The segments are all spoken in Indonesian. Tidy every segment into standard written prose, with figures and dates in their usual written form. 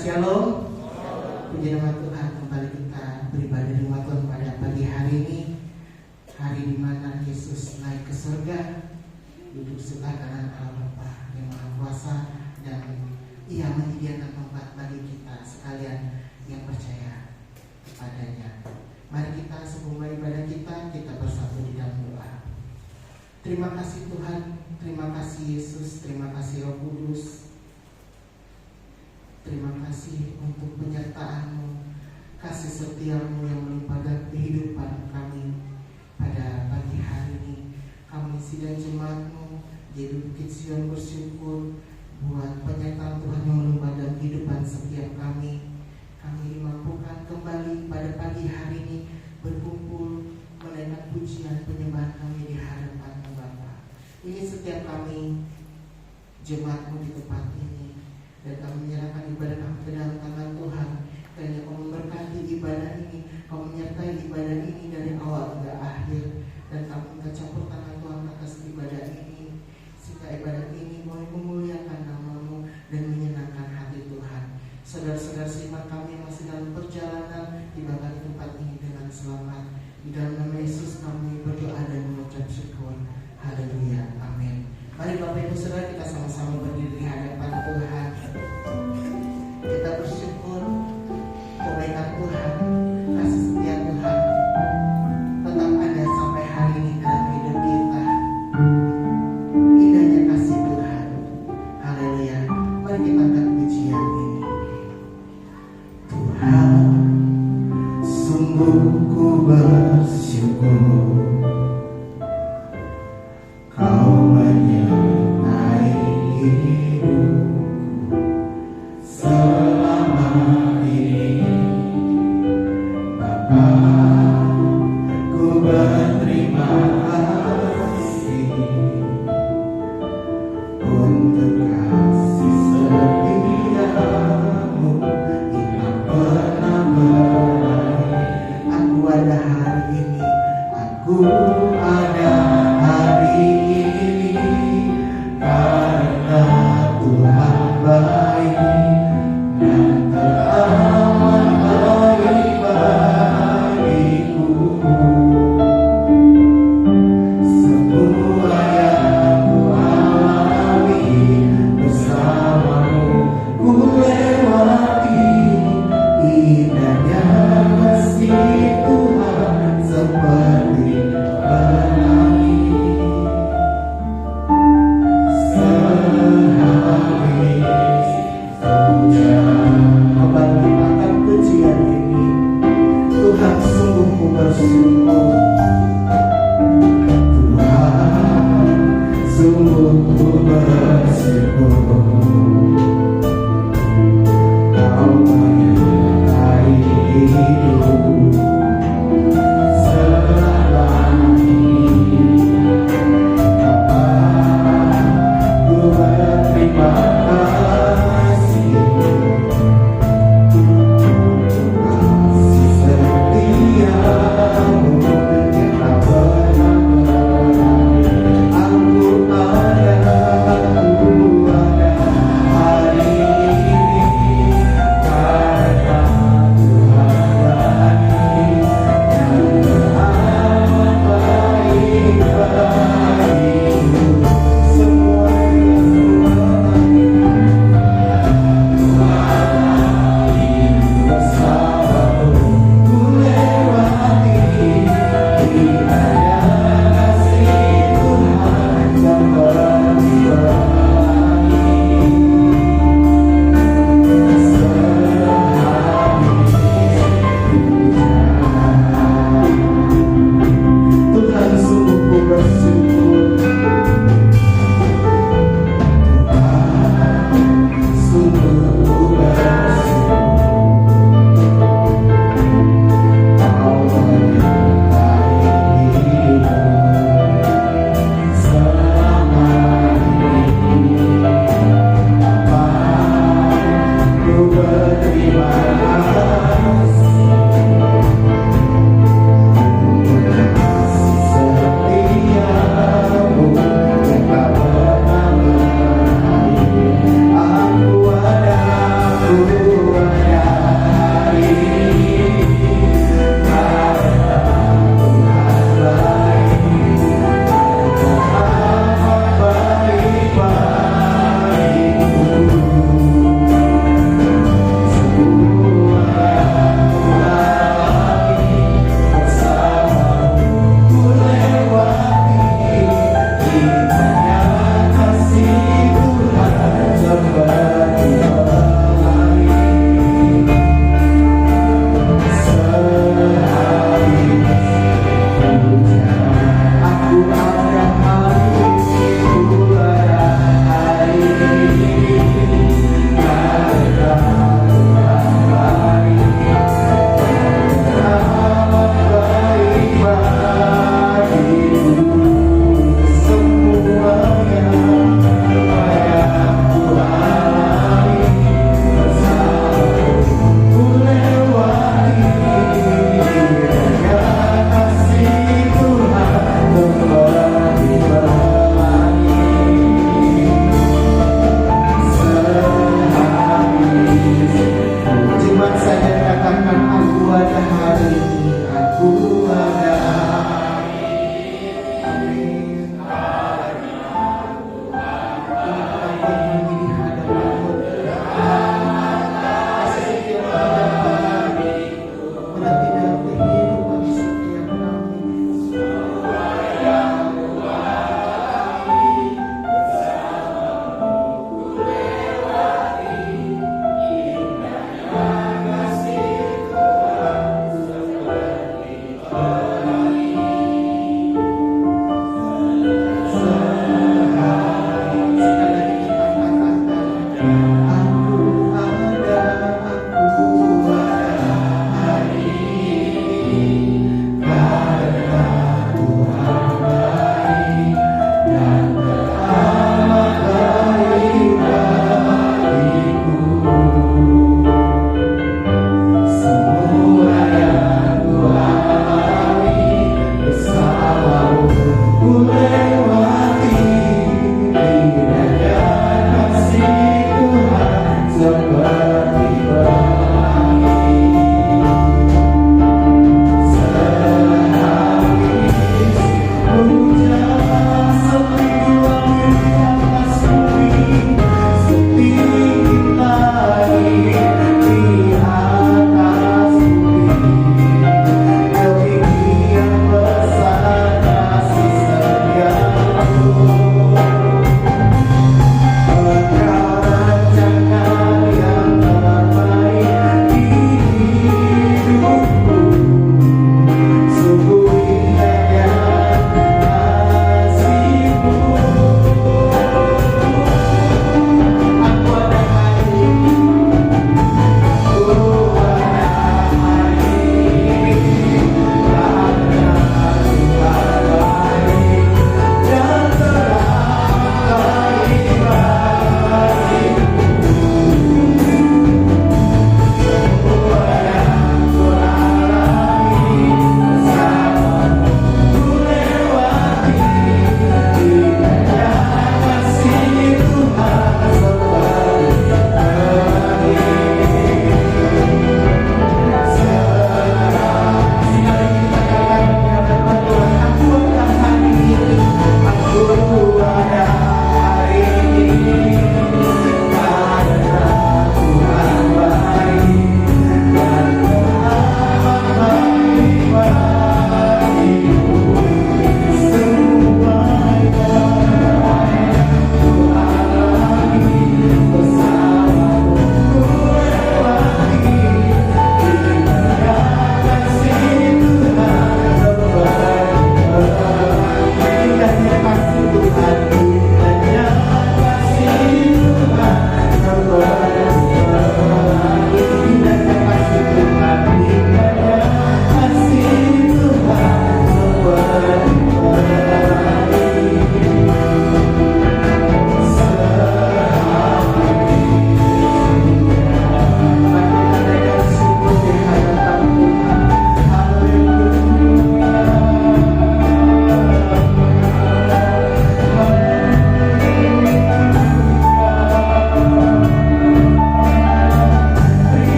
Shalom. Puji nama Tuhan, kembali kita beribadah di rumah Tuhan pada pagi hari ini, hari di mana Yesus naik ke surga, duduk sebelah kanan Allah Bapa yang Maha Kuasa, dan Ia menyediakan tempat bagi kita sekalian yang percaya kepadanya. Mari kita sebelum ibadah kita bersatu di dalam doa. Terima kasih Tuhan, terima kasih Yesus, terima kasih Roh Kudus. Terima kasih untuk penyertaan-Mu, kasih setia-Mu yang melimpah dalam kehidupan kami pada pagi hari ini. Kami sidang jemaat-Mu di Bukit Sion bersyukur buat penyertaan Tuhan yang melimpah dalam kehidupan setiap kami. Kami dimampukan kembali pada pagi hari ini berkumpul menaikkan pujian penyembahan kami di hadapan-Mu Bapa. Ini setiap kami jemaat-Mu di tempat ini, dan kami menyerahkan ibadah kami ke dalam tangan Tuhan. Kiranya Kau memberkati ibadah ini, Kau menyertai ibadah ini dari awal hingga akhir, dan kami minta campur tangan Tuhan atas ibadah ini, sehingga ibadah ini boleh memuliakan nama-Mu dan menyenangkan hati Tuhan. Saudara-saudara seiman kami yang masih dalam perjalanan tiba di tempat ini dengan selamat. Di dalam nama Yesus kami berdoa dan mengucap syukur. Haleluya, amin. Mari Bapak Ibu Saudara, kita sama-sama berdiri di hadapan Tuhan. Kita bersyukur kebaikan Tuhan, kasih setia Tuhan tetap ada sampai hari ini dalam hidup kita. Indahnya kasih Tuhan. Haleluya. Mari kita angkat pujian ini. Tuhan, sungguh ku bersyukur Kau menyertai hidupku selama ini. Bapa, ku berterima kasih untuk kasih setiamu yang tak pernah berakhir. Aku ada hari ini, aku ada hari ini karena Tuhan baik dan teramat baik bagiku. Semua yang ku alami bersamamu ku lewati. Indahnya kasih Tuhan seperti pelangi. Sehari hujan membangkitkan pujian ini. Tuhan, sungguh ku bersyukur. Tuhan, sungguh ku bersyukur. Kau menyertai hidupku selama ini. Bapa, ku berterima kasih untuk kasih setiamu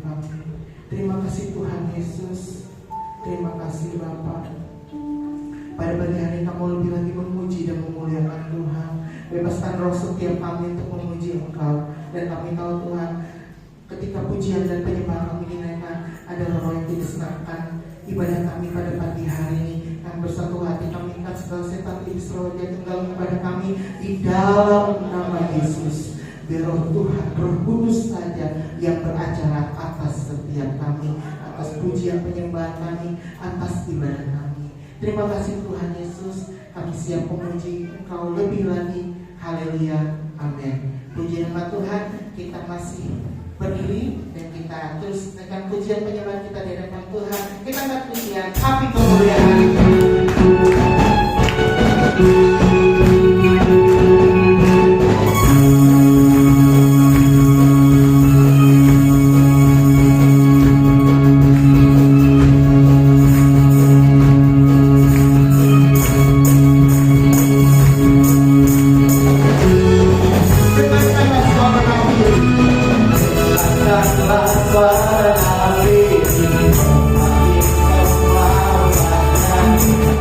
kami. Terima kasih Tuhan Yesus. Terima kasih Bapa. Pada pagi hari kamu lebih lagi memuji dan memuliakan Tuhan. Bebaskan roh setiap kami untuk memuji Engkau. Dan kami tahu Tuhan, ketika pujian dan penyembahan kami dinaikkan, adalah roh yang tidak senangkan ibadah kami pada pagi hari ini. Kami bersatu hati, kami ikat segala setan iblis roh yang tinggal kepada kami di dalam nama Yesus. Biar roh Tuhan, roh kudus saja yang beracara atas setiap kami, atas pujian penyembahan kami, atas ibadah kami. Terima kasih Tuhan Yesus. Kami siap memuji Engkau lebih lagi. Haleluya, amin. Puji nama Tuhan. Kita masih berdiri dan kita terus dengan pujian penyembahan kita di hadapan Tuhan. Kita akan pujian api kemuliaan. Suara api, makin kau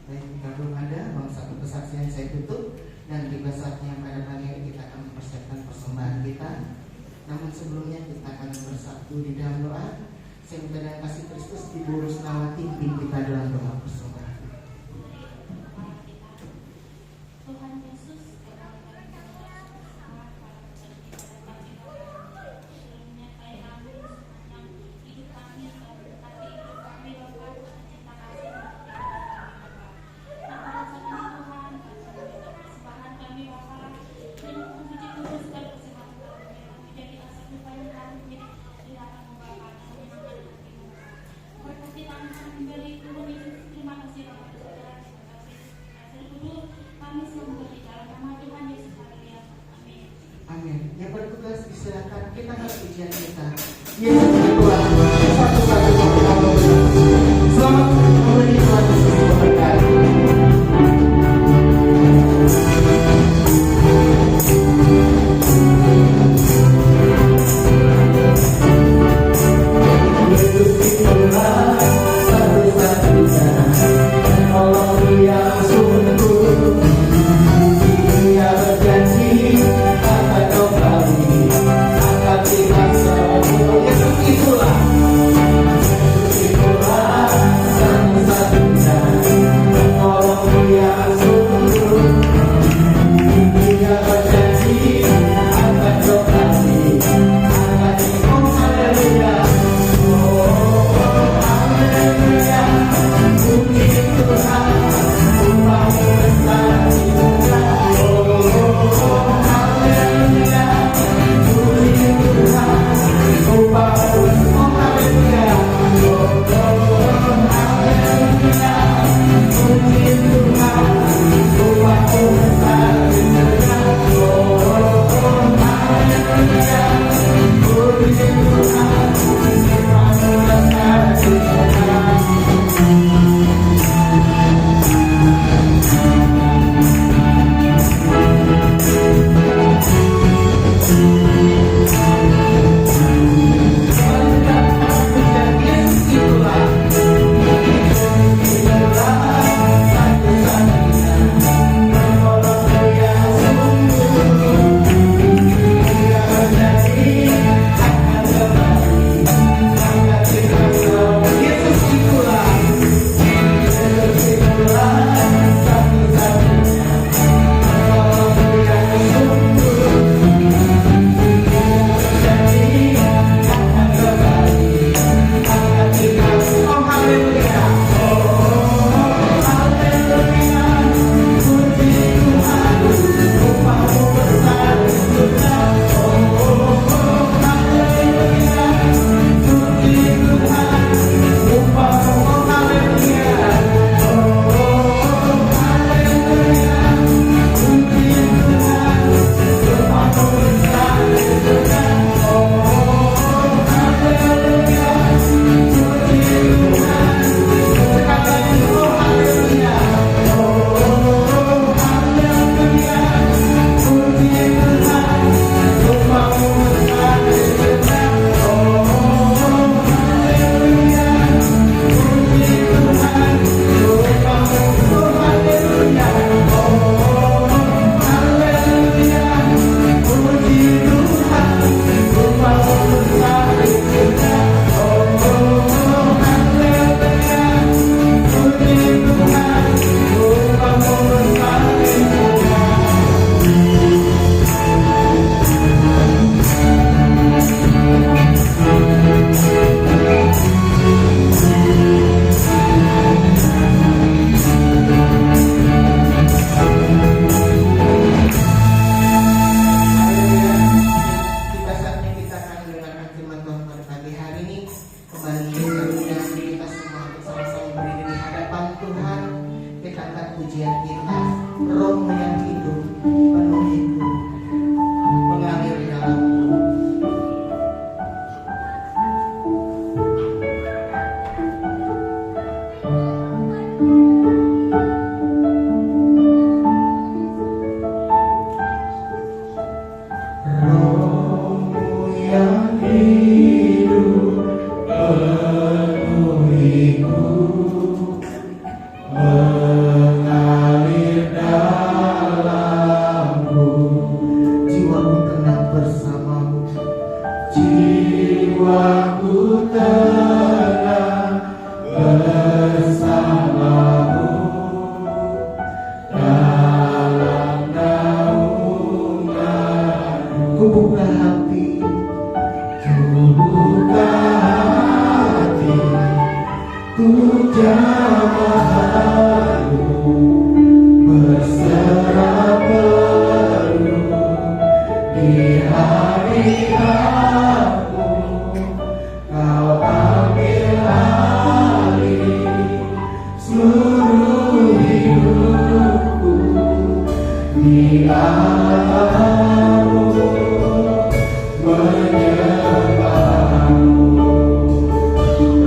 Baik, jika belum ada, satu kesaksian saya tutup. Dan tiba saatnya pada pagi ini kita akan mempersiapkan persembahan kita. Namun sebelumnya kita akan bersatu di dalam doa. Saya minta dengan kasih Kristus Ibu Rusnawati pimpin kita dalam doa persembahan. Tuhan Yesus, Amin. Yang bertugas disilakan kita harus pujian kita. Yesus Tuhan, satu-satunya Allah. Selamat memberi Tuhan Yesus memberkati. Yesus itulah satu-satunya Allah yang sungguh. Dia berjanji akan kembali angkat kita semua. Yesus itulah satu-satunya Allah yang sungguh. Dia berjanji akan kembali angkat kita. Oh haleluya, oh haleluya, puji Tuhan, Tuhanmu besar di dunia. Oh haleluya, puji Tuhan, Tuhanmu besar. Oh haleluya, oh haleluya, puji Tuhan, Tuhanmu besar di dunia. Oh haleluya, puji Tuhan, Tuhanmu besar di dunia. penuhiku.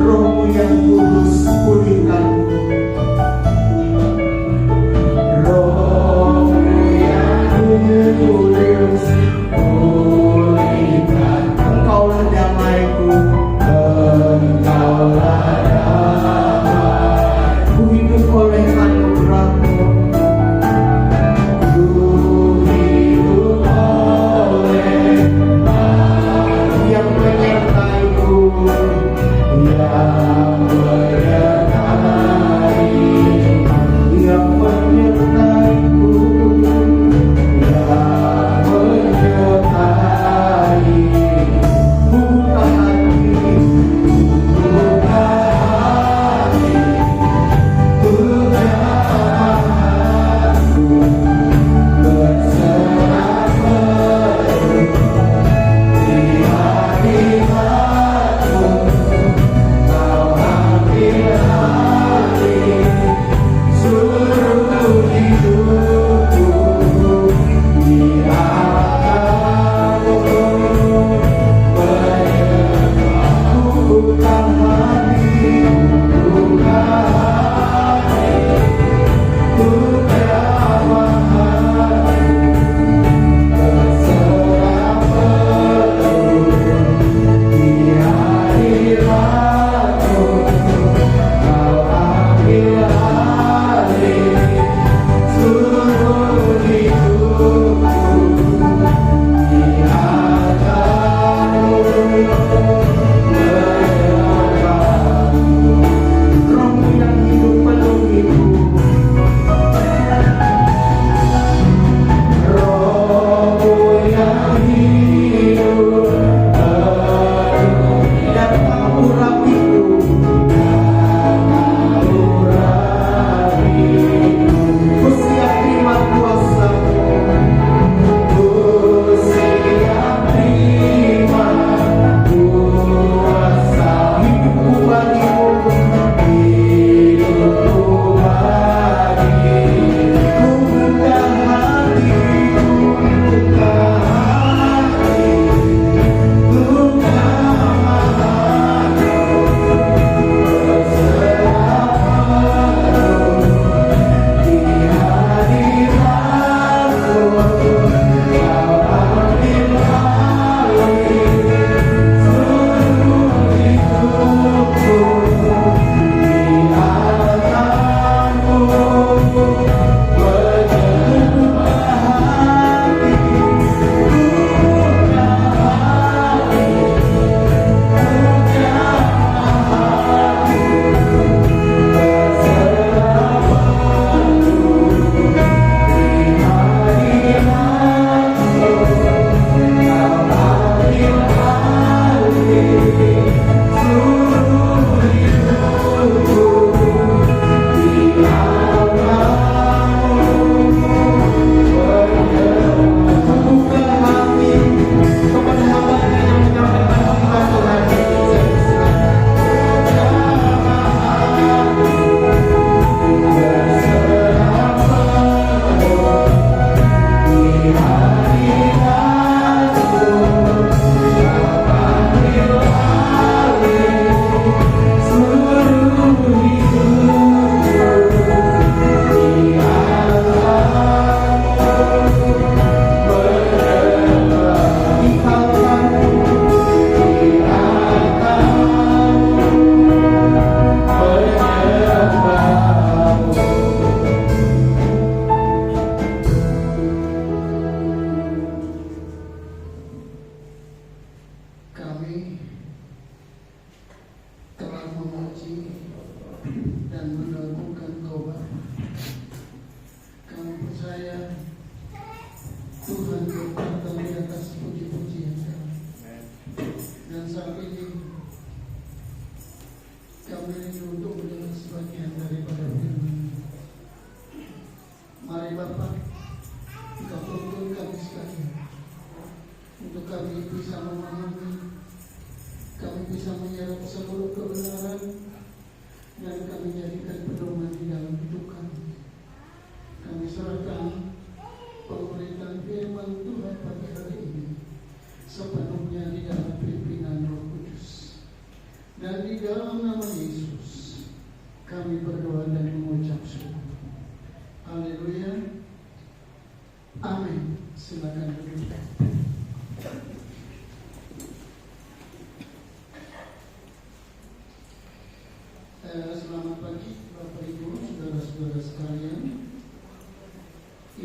Rohmu yang kudus pulihkanku. Engkaulah damaiku. Ku hidup oleh anugerah-Mu.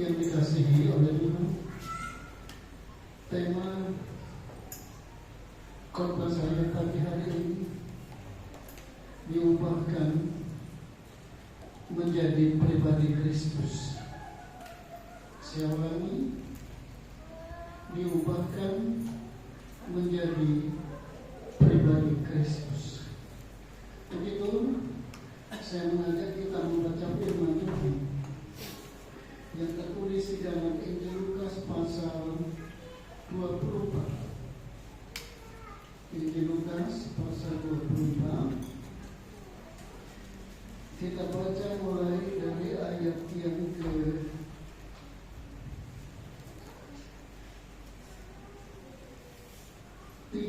yang dikasihi oleh Tuhan, tema khotbah saya pagi hari ini diubahkan menjadi pribadi Kristus. Saya ulangi, diubahkan menjadi pribadi Kristus. Begitu saya mengajak kita membaca firman Tuhan yang tertulis di dalam Injil Lukas pasal 24. Injil Lukas pasal 24. Kita baca mulai dari ayat yang ke 34.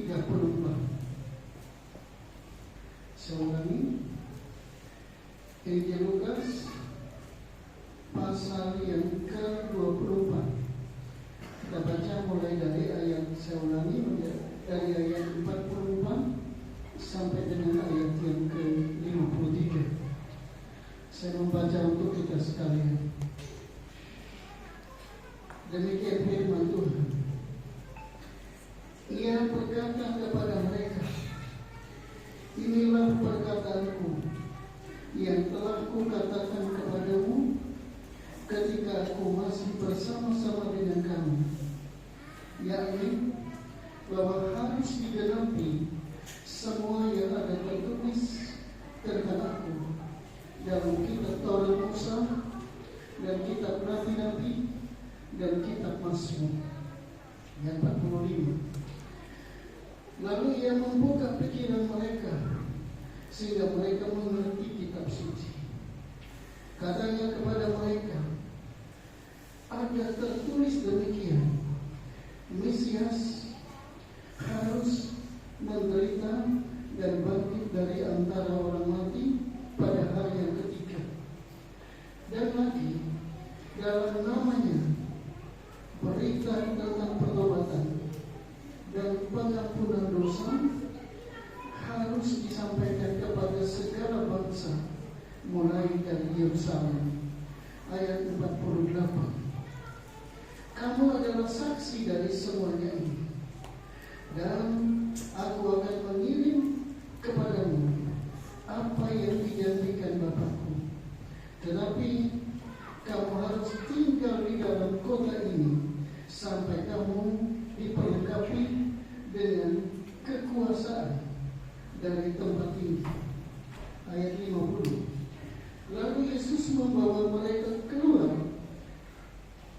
Saya ulangi, Injil Lukas pasal yang ke-24. Kita baca mulai dari ayat, saya ulangi, dari ayat 44 sampai dengan ayat yang ke-53. Saya membaca untuk kita sekalian. Demikian firman Tuhan. Ia berkata kepada mereka, inilah perkataanku yang telah kukatakan kepadamu ketika aku masih bersama-sama dengan kamu, yakni bahwa harus digenapi semua yang ada tertulis tentang aku dalam kitab Taurat Musa dan kitab Nabi-Nabi dan kitab Mazmur. Yang 45. Lalu ia membuka pikiran mereka sehingga mereka mengerti kitab suci. Katanya kepada mereka, ada tertulis demikian, Mesias harus menderita dan bangkit dari antara orang mati pada hari yang ketiga. Dan lagi dalam namanya berita tentang pertobatan dan pengampunan dosa harus disampaikan kepada segala bangsa mulai dari Yerusalem. Ayat 48. Kamu adalah saksi dari semuanya ini, dan aku akan mengirim kepadamu apa yang dijanjikan Bapakku. Tetapi kamu harus tinggal di dalam kota ini sampai kamu diperlengkapi dengan kekuasaan dari tempat ini. Ayat 50. Lalu Yesus membawa mereka keluar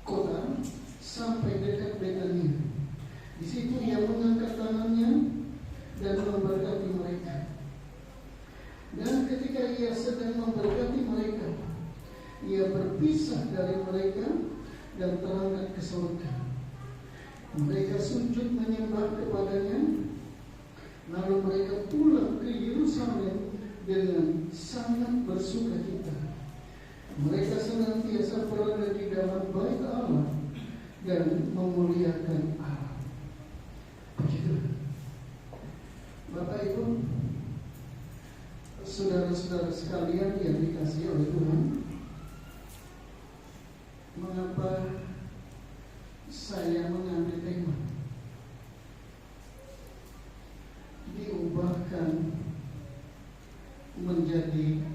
kota sampai dekat Betania. Di situ ia mengangkat tangannya dan memberkati mereka. Dan ketika ia sedang memberkati mereka, ia berpisah dari mereka dan terangkat ke surga. Mereka sujud menyembah kepadanya. Lalu mereka pulang ke Yerusalem dengan sangat bersukacita. Mereka senantiasa berada di dalam bait Allah dan memuliakan Allah. Begitu. Bapak Ibu, saudara-saudara sekalian yang dikasihi oleh Tuhan, mengapa saya mengambil tema diubahkan menjadi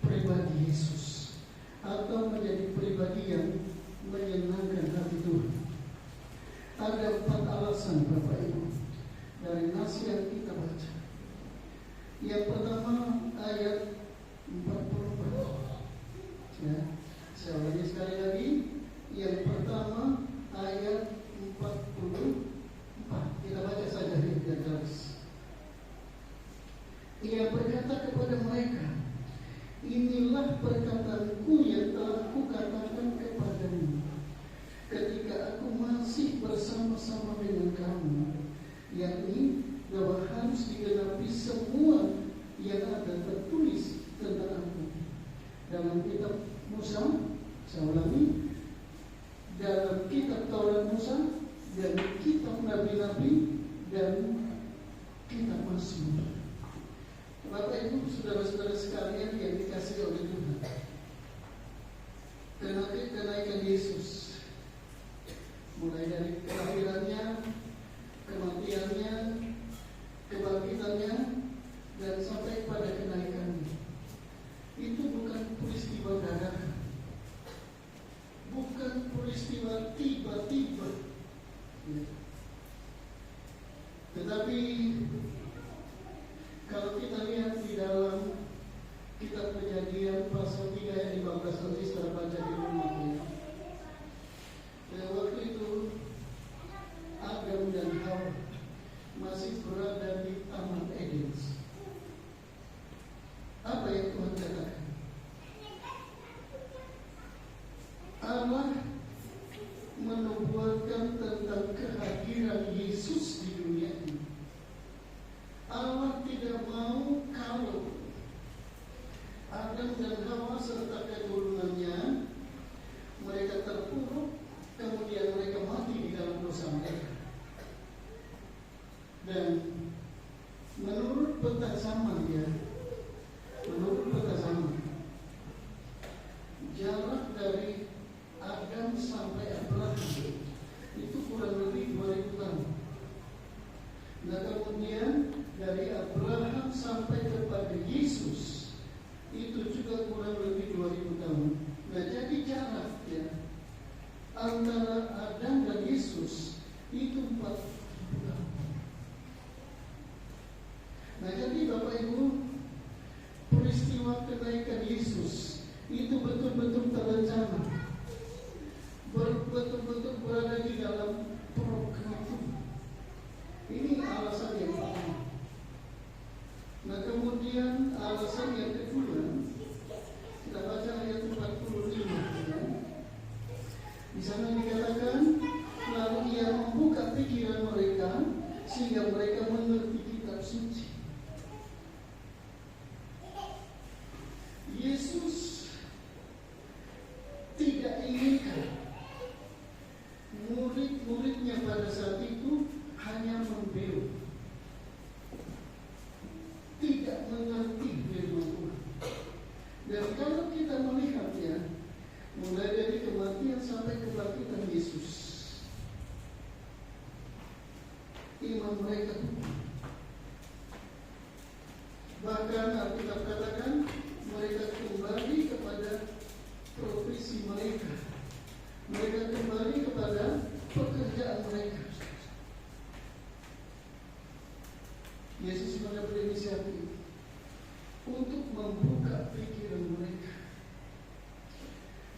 pribadi Yesus atau menjadi pribadi yang menyenangkan hati Tuhan? Ada 4 alasan Bapak Ibu dari nas yang kita baca. Yang pertama ayat 44. Ya, saya ulangi sekali lagi. Yang pertama ayat 44. Kita baca saja biar jelas. Ia berkata kepada mereka, inilah perkataanku yang telah kukatakan kepadamu ketika aku masih bersama-sama dengan kamu, yakni bahwa harus digenapi semua yang ada tertulis tentang aku dalam kitab Musa. Saya ulangi, dalam kitab Taurat Musa dan kitab Nabi-Nabi dan kitab Mazmur. Bapak Ibu, saudara-saudara sekalian yang dikasihi oleh Tuhan, kenaikan Yesus nanti setelah baca di rumah ya. Waktu itu Adam dan Hawa masih berada di Taman Eden. Apa yang Tuhan katakan? Allah menubuatkan tentang kehadiran Yesus di dunia ini. Allah tidak mau kalau Adam dan Hawa serta keturunannya mereka terpuruk, kemudian mereka mati di dalam dosa mereka. Dan menurut peta zaman jarak dari Adam sampai Abraham itu kurang lebih 2000 tahun. Nah kemudian dari Abraham sampai kepada Yesus itu juga kurang lebih 2000 tahun. Nah jadi jarak antara Adam dan Yesus itu 40 tahun. Nah jadi Bapak Ibu, peristiwa kenaikan Yesus itu betul-betul terencana, betul-betul berada di dalam program Tuhan. Ini alasan yang pertama. Nah kemudian alasan yang kedua, kita baca ayat 45 ya. Di sana dikatakan, lalu ia membuka pikiran mereka sehingga mereka mengerti kitab suci. Yesus tidak inginkan murid-muridnya pada saat itu hanya membelu, tidak mengerti firman Tuhan. Dan kalau kita melihat mulai dari kematian sampai kebangkitan Yesus, iman mereka tumbuh. Bahkan Alkitab katakan mereka kembali kepada profesi mereka. Mereka kembali kepada pekerjaan mereka. Yesus mengambil inisiatif untuk membuka pikiran mereka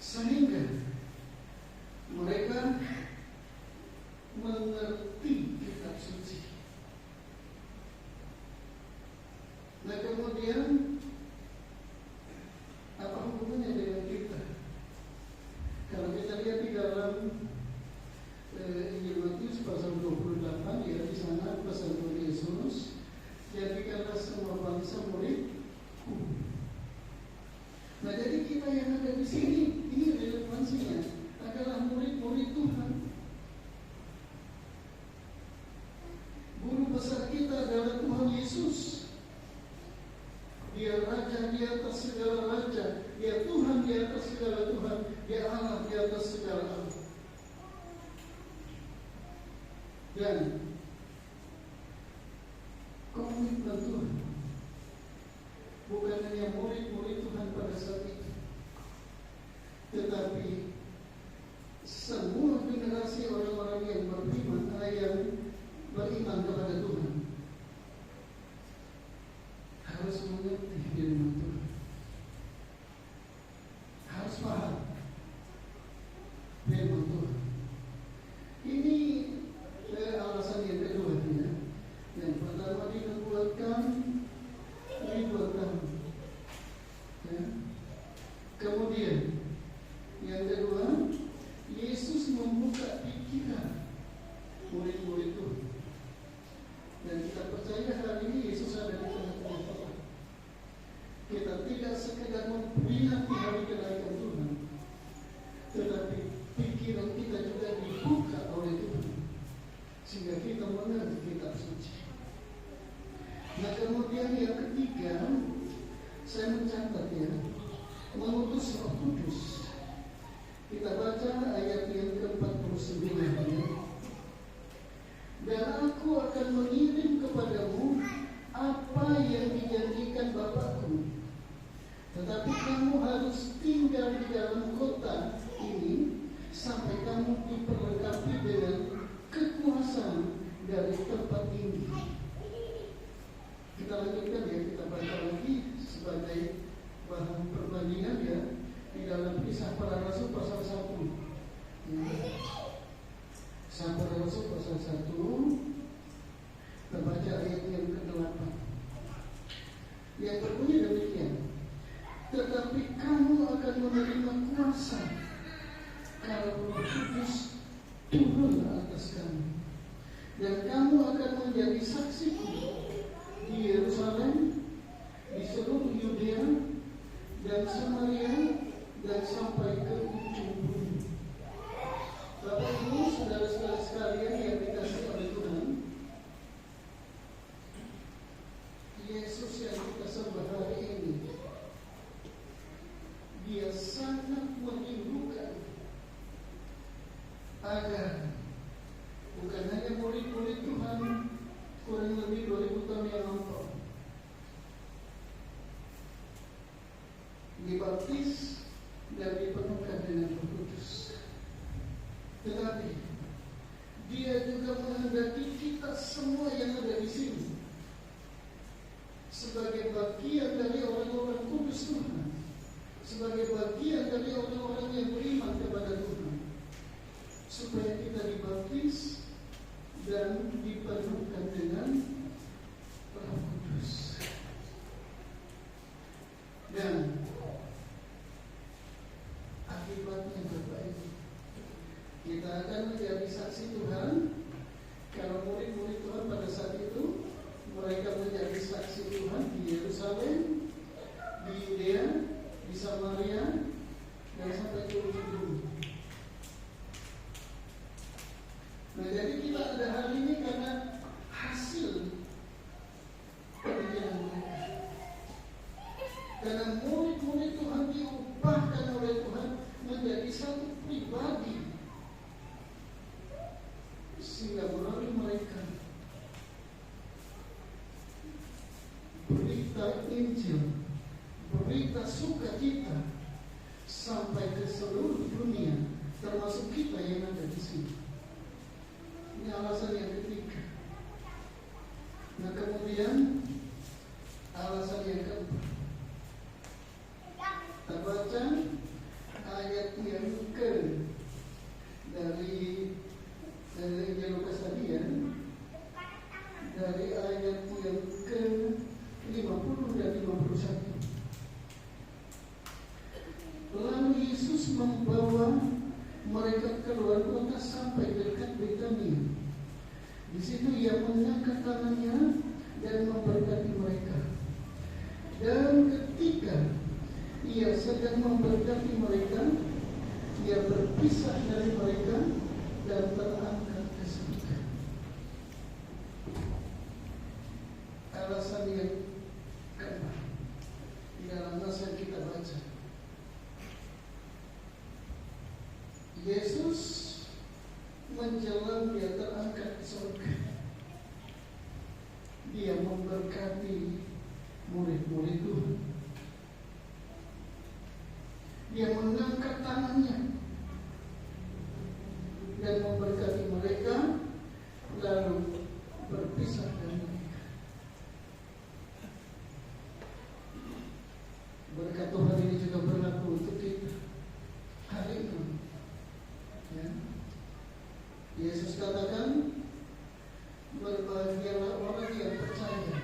sehingga mereka mengerti kitab suci. Nah kemudian apa hubungannya dengan kita? Kalau kita lihat di dalam Injil Matius pasal 28 di sana pesan Tuhan Yesus, jadikanlah semua bangsa muridku. Nah jadi kita yang ada di sini, ini relevansinya adalah murid-murid Tuhan. Guru besar kita adalah Tuhan Yesus. Dia Raja di atas segala Raja, Dia Tuhan di atas segala Tuhan, Dia Allah di atas segala Allah. Dan komitmen Tuhan bukan hanya murid-murid Tuhan pada saat itu, tetapi semua generasi orang-orang yang beriman, yang beriman kepada Tuhan harus mengerti firman Tuhan, harus paham firman Tuhan. Ini alasan yang kedua Yang pertama dinubuatkan ribuan tahun. Kemudian yang kedua, Yesus membuka pikiran murid-murid Tuhan. Dan kita percaya hari ini Yesus ada di tengah-tengah kita. Kita tidak sekedar memperingati hari kenaikan Tuhan, tetapi pikiran kita juga dibuka oleh Tuhan sehingga kita mengerti kitab suci. Nah kemudian yang ketiga, saya mencatat mengutus Roh Kudus. Kita baca ayat yang ke-49 Dan aku akan mengirim kepadamu apa yang dijanjikan Bapakku, tetapi kamu harus tinggal di dalam kota ini sampai kamu diperlengkapi dengan kekuasaan dari tempat ini. Kita lanjutkan kita baca lagi sebagai bahan perbandingan di dalam Kisah Para Rasul pasal 1. Kisah Para Rasul pasal 1. Kita baca ayat yang ke-8. Yang berbunyi demikian. Tetapi kamu akan menerima kuasa kalau Roh Kudus turun atas kamu, dan kamu akan menjadi saksiku di Yerusalem, di seluruh Yudea dan Samaria, dan sampai ke ujung bumi. Bapak Ibu, saudara-saudara sekalian yang dikasihi oleh Tuhan, Yesus yang kita sembah hari ini, Dia sangat merindukan agar bukan hanya murid-murid Tuhan kurang lebih 2000 tahun yang lampau dibaptis dan dipenuhkan dengan Roh Kudus, tetapi Dia juga menghendaki kita semua yang ada di sini sebagai bagian dari orang-orang kudus Tuhan, sebagai bagian dari orang-orang yang beriman kepada Tuhan, supaya kita dibaptis dan dipenuhkan dengan Roh Kudus. Dan akibatnya Bapak Ibu, kita akan menjadi saksi Tuhan. Kalau murid-murid Tuhan pada saat itu, mereka menjadi saksi Tuhan di Yerusalem, di Yudea, di Samaria, dan sampai ke ujung bumi. Nah, jadi kita ada hal ini karena hasil perjalanan mereka. Karena murid-murid Tuhan diubahkan oleh Tuhan menjadi satu pribadi, sehingga melalui mereka berita Injil, berita sukacita sampai ke seluruh dunia, termasuk kita yang ada di sini. Ini alasan yang ketiga. Nah, kemudian alasan yang keempat, kita baca ayat yang ke dari Injil Lukas tadi ya, dari ayat yang ke 50 dan 51. Lalu Yesus membawa mereka keluar kota sampai dekat Betania. Di situ Ia mengangkat tangannya dan memberkati mereka. Dan ketika Ia sedang memberkati mereka, Ia berpisah dari mereka dan terangkat ke surga. Alasan yang keempat di dalam masa kita baca, Yesus menjelang Dia terangkat ke surga, Dia memberkati murid-murid Tuhan. Dia mengangkat tangannya dan memberkati mereka, lalu berpisah dari mereka. Berkat Tuhan ini juga berlaku untuk kita hari ini. Ya. Yesus katakan, berbahagialah orang yang percaya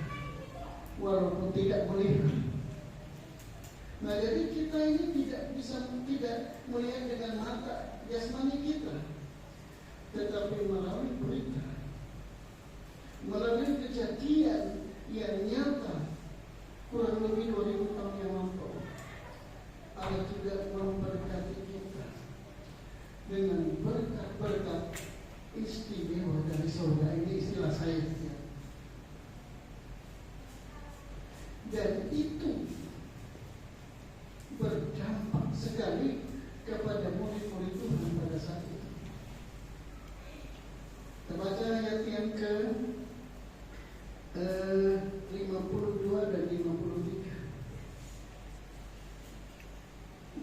walaupun tidak melihat. Nah, jadi kita ini tidak melihat dengan mata jasmani kita, tetapi melalui berita, melalui kejadian yang nyata kurang lebih 2000 tahun yang lampau. Allah juga memberkati kita dengan berkat-berkat istimewa dari surga. Ini istilah saya ya. Dan itu berdampak sekali kepada murid-murid Tuhan pada saat itu. Kita baca ayat yang ke 52 dan 53.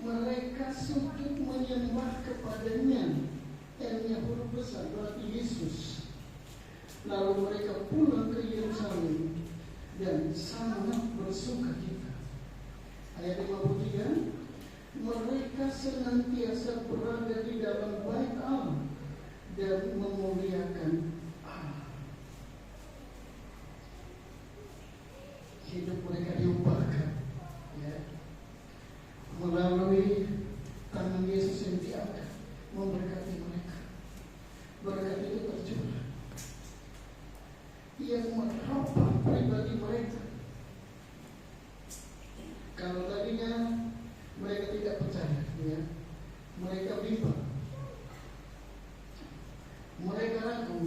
Mereka sujud menyembah kepadanya, N-nya huruf besar berarti Yesus. Lalu mereka pulang ke Yerusalem dan sangat bersukacita. Ayat 53. mereka senantiasa berada di dalam bait Allah dan memuliakan Allah. Hidup mereka diubahkan, ya, melalui tangan Yesus yang diangkat memberkati mereka. Berkat itu tercurah yang merubah pribadi mereka. Kalau tadinya mereka tidak percaya, ya, mereka bimbang, mereka ragu.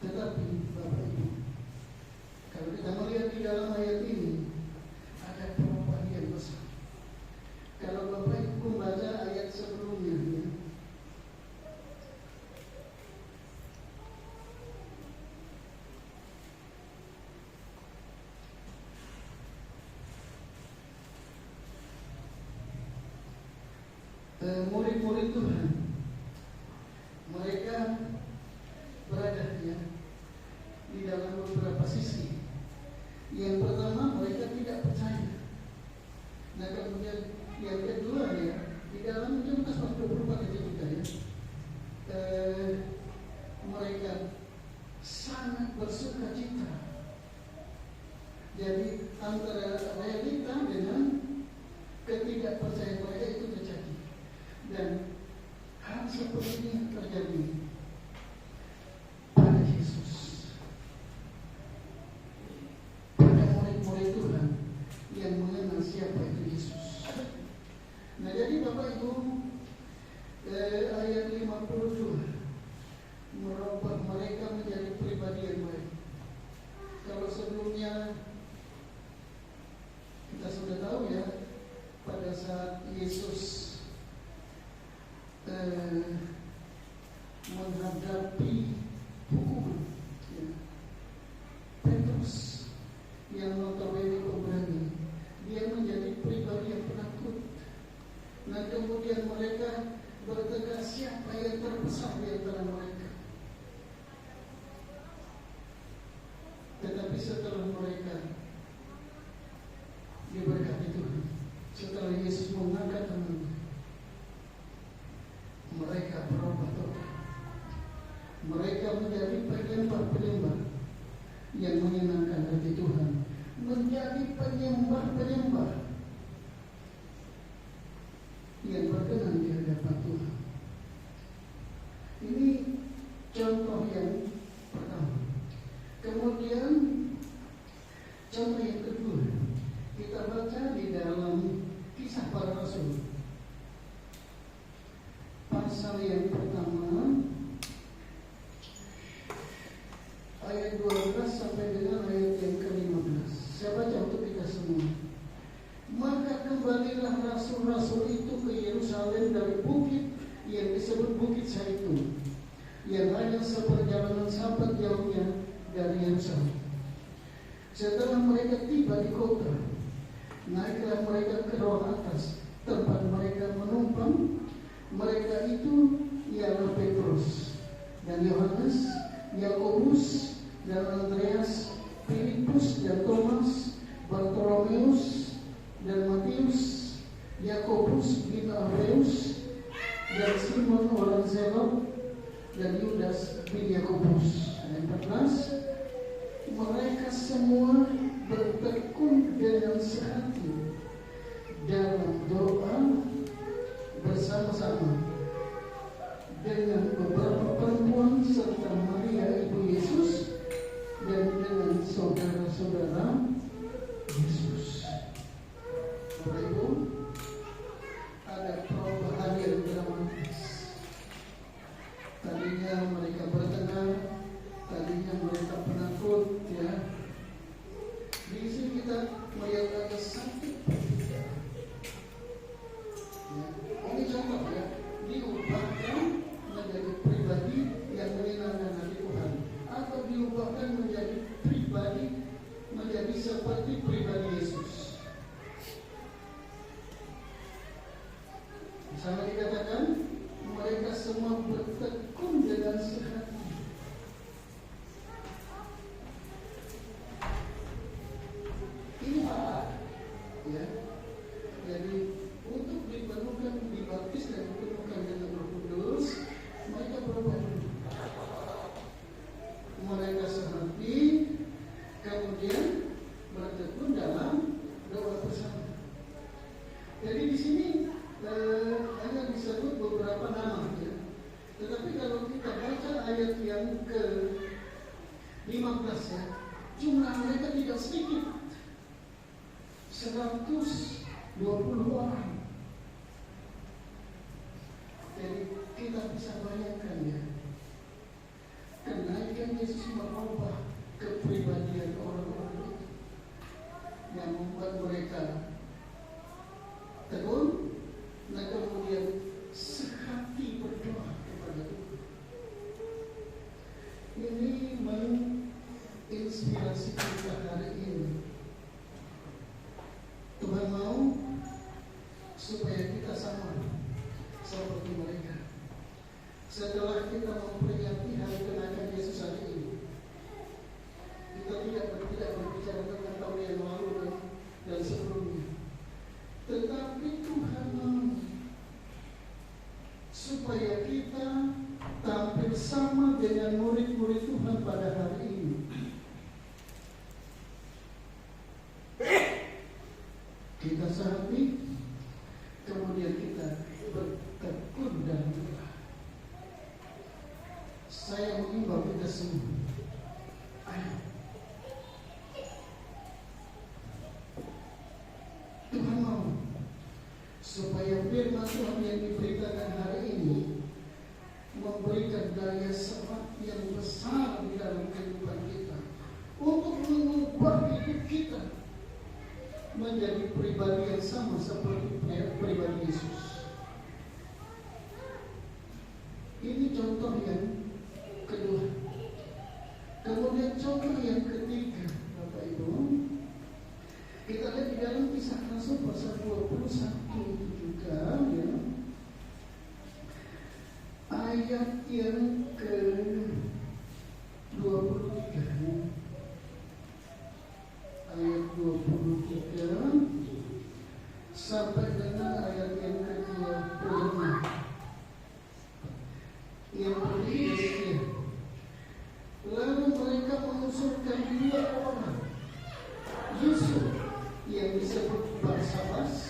Tetapi Bapak Ibu, kalau kita melihat di dalam ayat ini ada perubahan yang besar. Kalau Bapak Ibu membaca ayat sebelumnya, ya, murid-murid Tuhan, mereka berada, ya, di dalam beberapa sisi. Yang pertama, mereka tidak percaya. Nah, kemudian yang kedua, ya, di dalam Lukas 24 aja kita, ya, mereka sangat bersuka cita. Jadi antara realita dengan ketidakpercayaan mereka itu terjadi. Dan hal seperti ini terjadi pada Yesus, pada murid-murid Tuhan yang mengenal siapa itu Yesus. Nah, jadi Bapak Ibu, ayat 52 merubah mereka menjadi pribadi yang baik. Kalau sebelumnya kita sudah tahu, ya, pada saat Yesus menghadapi hukuman, ya, Petrus yang notabene pemberani, dia menjadi pribadi yang penakut. Nah, kemudian mereka bertengkar siapa yang terbesar di antara mereka. Tetapi setelah mereka diberkati Tuhan, setelah Yesus mengangkat tangannya, mereka berubah total. Mereka menjadi penyembah-penyembah yang menyenangkan hati Tuhan, menjadi penyembah-penyembah yang berkenan di hadapan Tuhan. Ini contoh yang pertama. Kemudian contoh yang kedua, kita baca di dalam Kisah Para Rasul pasal yang pertama ayat 12 sampai dengan ayat yang ke-15. Saya baca untuk kita semua. Maka kembalilah rasul-rasul itu ke Yerusalem dari bukit yang disebut Bukit Zaitun, yang hanya seperjalanan sahabat jauhnya dari Yerusalem. Setelah mereka tiba di kota, naiklah mereka ke ruang atas tempat mereka menumpang. Mereka itu ialah Petrus dan Yohanes, Yakobus dan Andreas, Filipus dan Thomas, Bartolomeus dan Matius, Yakobus bin Alfeus dan Simon orang Zelot dan Yudas bin Yakobus. Ayat 14, mereka semua bertekun dengan sehati dalam doa bersama-sama dengan beberapa perempuan serta Maria ibu Yesus dan dengan saudara-saudara Yesus. Bapak Ibu, ada perubahan yang dramatis. Tadinya mereka bertengkar, tadinya mereka penakut, ya. Di sini kita melihat ada satu perbedaan. 15 ya, jumlah mereka tidak sedikit, 120 orang. Jadi kita bisa bayangkan ya, kenaikan Yesus merubah kepribadian orang-orang itu yang membuat mereka tegun dan kemudian sehati berdoa kepada Tuhan. Ini menginspirasi kita hari ini. Tuhan mau supaya kita sama seperti mereka. Setelah kita memperingati hari kenaikan Yesus hari ini, kita tidak berbicara tentang tahun yang lalu dan sebelumnya, tetapi Tuhan mau supaya kita tampil sama dengan murid-murid Tuhan pada hari ini. Kita sehati, kemudian kita bertekun dan berdoa. Saya mengimbau kita semua, ayo, Tuhan mau supaya firman Tuhan yang diberitakan hari ini memberikan daya serat yang besar di dalam kehidupan kita untuk mengubah hidup kita menjadi pribadi yang sama seperti pribadi Yesus. Ini contoh yang kedua. Kemudian contoh yang ketiga, Bapak Ibu, kita lihat di dalam Kisah Rasul pasal 21 itu juga ya, ayat yang ke-23 ya. Ayat 23 sampai dengan ayat yang ke-25 yang berbeda. Lalu mereka mengusulkan 2 orang, Yusuf yang disebut Barsabas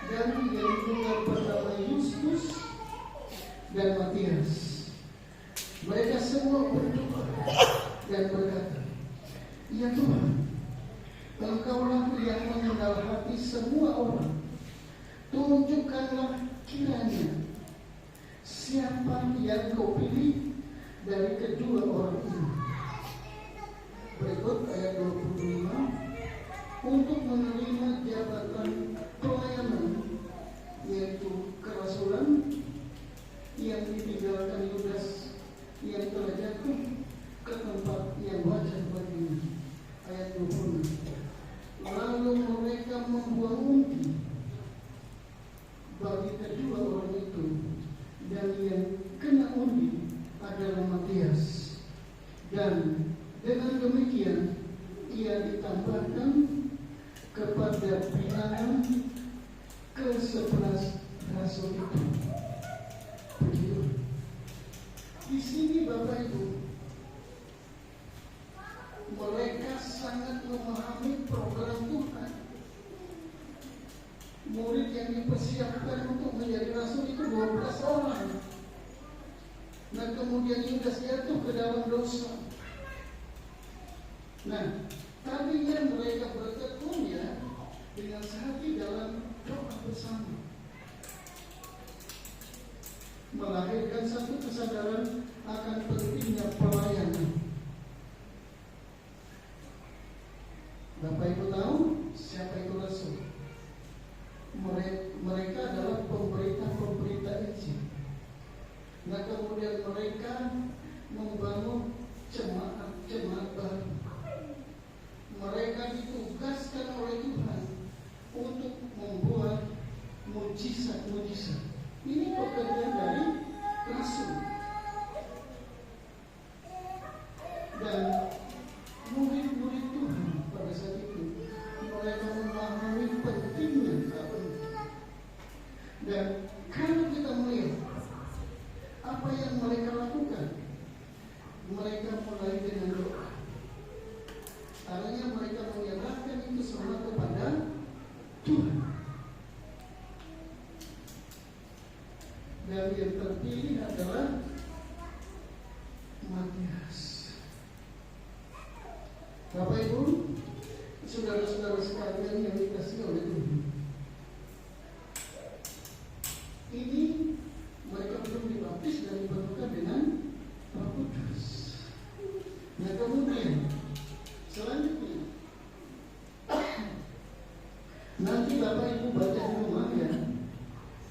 dan yang juga bernama Yustus dan Matias. Mereka semua berdoa dan berkata, "Ya Tuhan, Engkaulah yang mengenal hati semua orang. Tunjukkanlah kiranya siapa yang Kau pilih dari kedua orang ini." Berikut ayat 25, untuk menerima jabatan pelayanan, yaitu kerasulan, yang ditinggalkan Yudas yang telah jatuh ke tempat yang wajar baginya. Ayat 26, lalu mereka membuang unti bagi kedua orang itu, dan yang kena undi adalah Matias, dan dengan demikian ia ditambahkan kepada bilangan ke-11 rasul itu. Begitu. Di sini Bapak Ibu, mereka sangat memahami program Tuhan. Murid yang dipersiapkan untuk menjadi rasul itu 12 orang. Dan kemudian Yudas jatuh ke dalam dosa. Nah, tadinya mereka bertekun ya dengan sehati dalam doa bersama, melahirkan satu kesadaran akan pentingnya pelayanan. Bapak Ibu tahu siapa itu rasul? Mereka adalah pemberita Injil. Nah, kemudian mereka membangun jemaat baru. Mereka ditugaskan oleh Tuhan untuk membuat mujizat-mujizat. Ini pekerjaan dari rasul. Dan murid-murid Tuhan pada saat itu, mereka memahami pentingnya apa itu. Dan kalau kita melihat apa yang mereka lakukan, mereka mulai dengan doa. Artinya mereka menyerahkan itu semua kepada Tuhan. Dan yang terpilih adalah Matias. Bapak Ibu, saudara-saudara sekalian yang dikasihi oleh Tuhan, ini mereka belum dibaptis dan dipenuhkan dengan Roh Kudus. Nah kemudian selanjutnya nanti Bapak Ibu baca di rumah ya,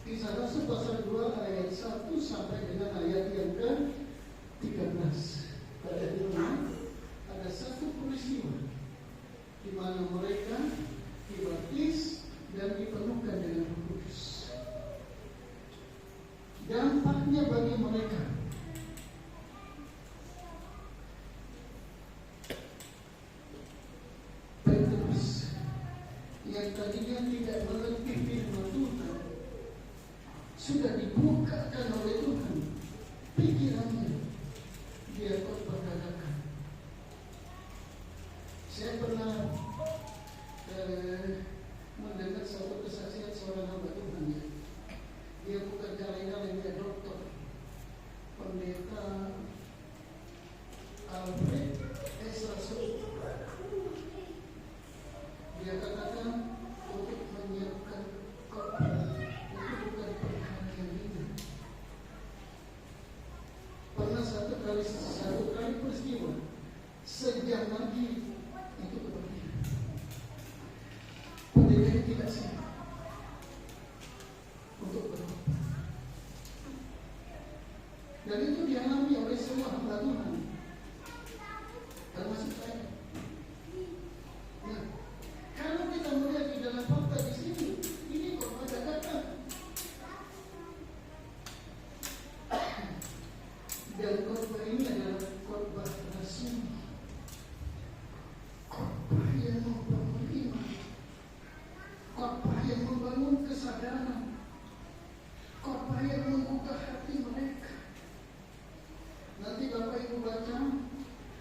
Kisah Rasul pasal 2 ayat 1 sampai dengan ayat yang ke-13. Baca di rumah. Ada satu peristiwa di mana mereka dibaptis dan dipenuhkan dengan Roh Kudus. Dampaknya bagi mereka, Petrus yang tadinya tidak mengerti firman Tuhan sudah dibukakan oleh Tuhan pikirannya, dia berkata. Saya pernah mendengar satu kesaksian seorang hamba Tuhan ya. Dia bukan kaleng-kaleng, dia dokter, pendeta Alfred Esrasul. Dia katakan untuk menyiapkan khotbah itu bukan perkara yang ringan. Pernah satu kali peristiwa, sejam lagi itu kepergian. Pendeta tidak siap untuk berkhotbah, dan itu dialami oleh semua hamba Tuhan, termasuk saya. Nah, kalau kita melihat di dalam fakta di sini, ini khotbah dadakan, dan khotbah ini adalah khotbah rasmi. Khotbah yang membangun iman, khotbah yang membangun kesadaran, khotbah yang membuka hati mereka. Nanti Bapak Ibu baca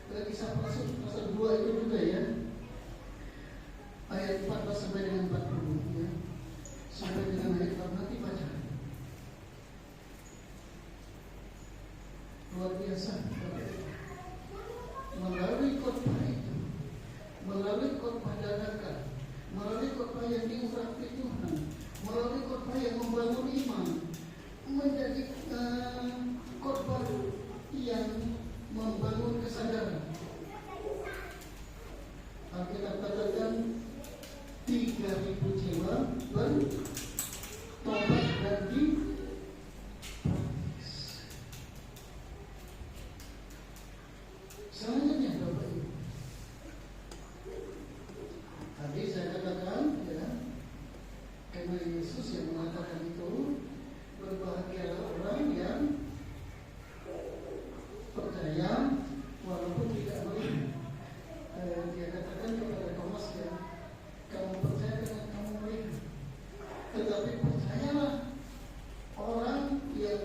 Kisah Rasul pasal 2 itu juga ya, ayat 14 sampai dengan 40 ya, sampai dengan ayat 4 nanti baca. Luar biasa. Melalui khotbah itu, melalui khotbah dadakan, melalui khotbah yang diurapi Tuhan, melalui khotbah yang membangun iman, menjadi khotbah yang membangun kesadaran. Alkitab katakan 3.000 jiwa bertobat dan dibaptis. Selanjutnya Bapak Ibu, tadi saya katakan ya, karena Yesus yang mengatakan itu, berbahagialah orang yang percaya walaupun tidak melihat. Dia katakan kepada Thomas ya, kamu percaya dengan kamu melihat, tetapi percayalah orang yang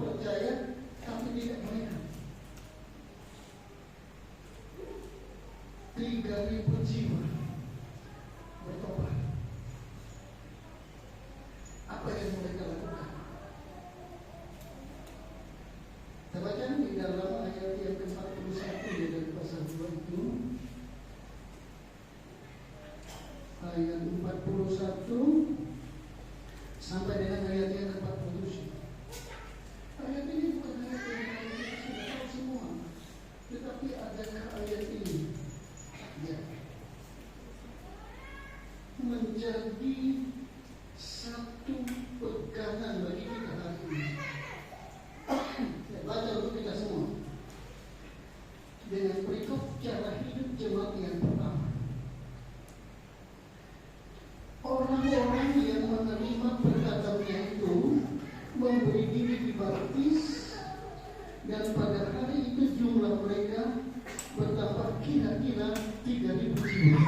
percaya tapi tidak melihat. 3.000 jiwa bertobat. Apa yang mereka lakukan? Kita baca di dalam ayat yang ke-41 dari pasal 2 itu, ayat 41 sampai dengan ayat yang ke-47. Ayat ini bukan ayat yang kita sudah tahu semua, tetapi adakah ayat ini ya menjadi satu pegangan bagi kita hari ini. Saya baca untuk kita semua dengan berikut cara hidup jemaat yang pertama. Orang-orang yang menerima perkataannya itu memberi diri dibaptis, dan pada hari itu jumlah mereka bertambah kira-kira 3.000 jiwa.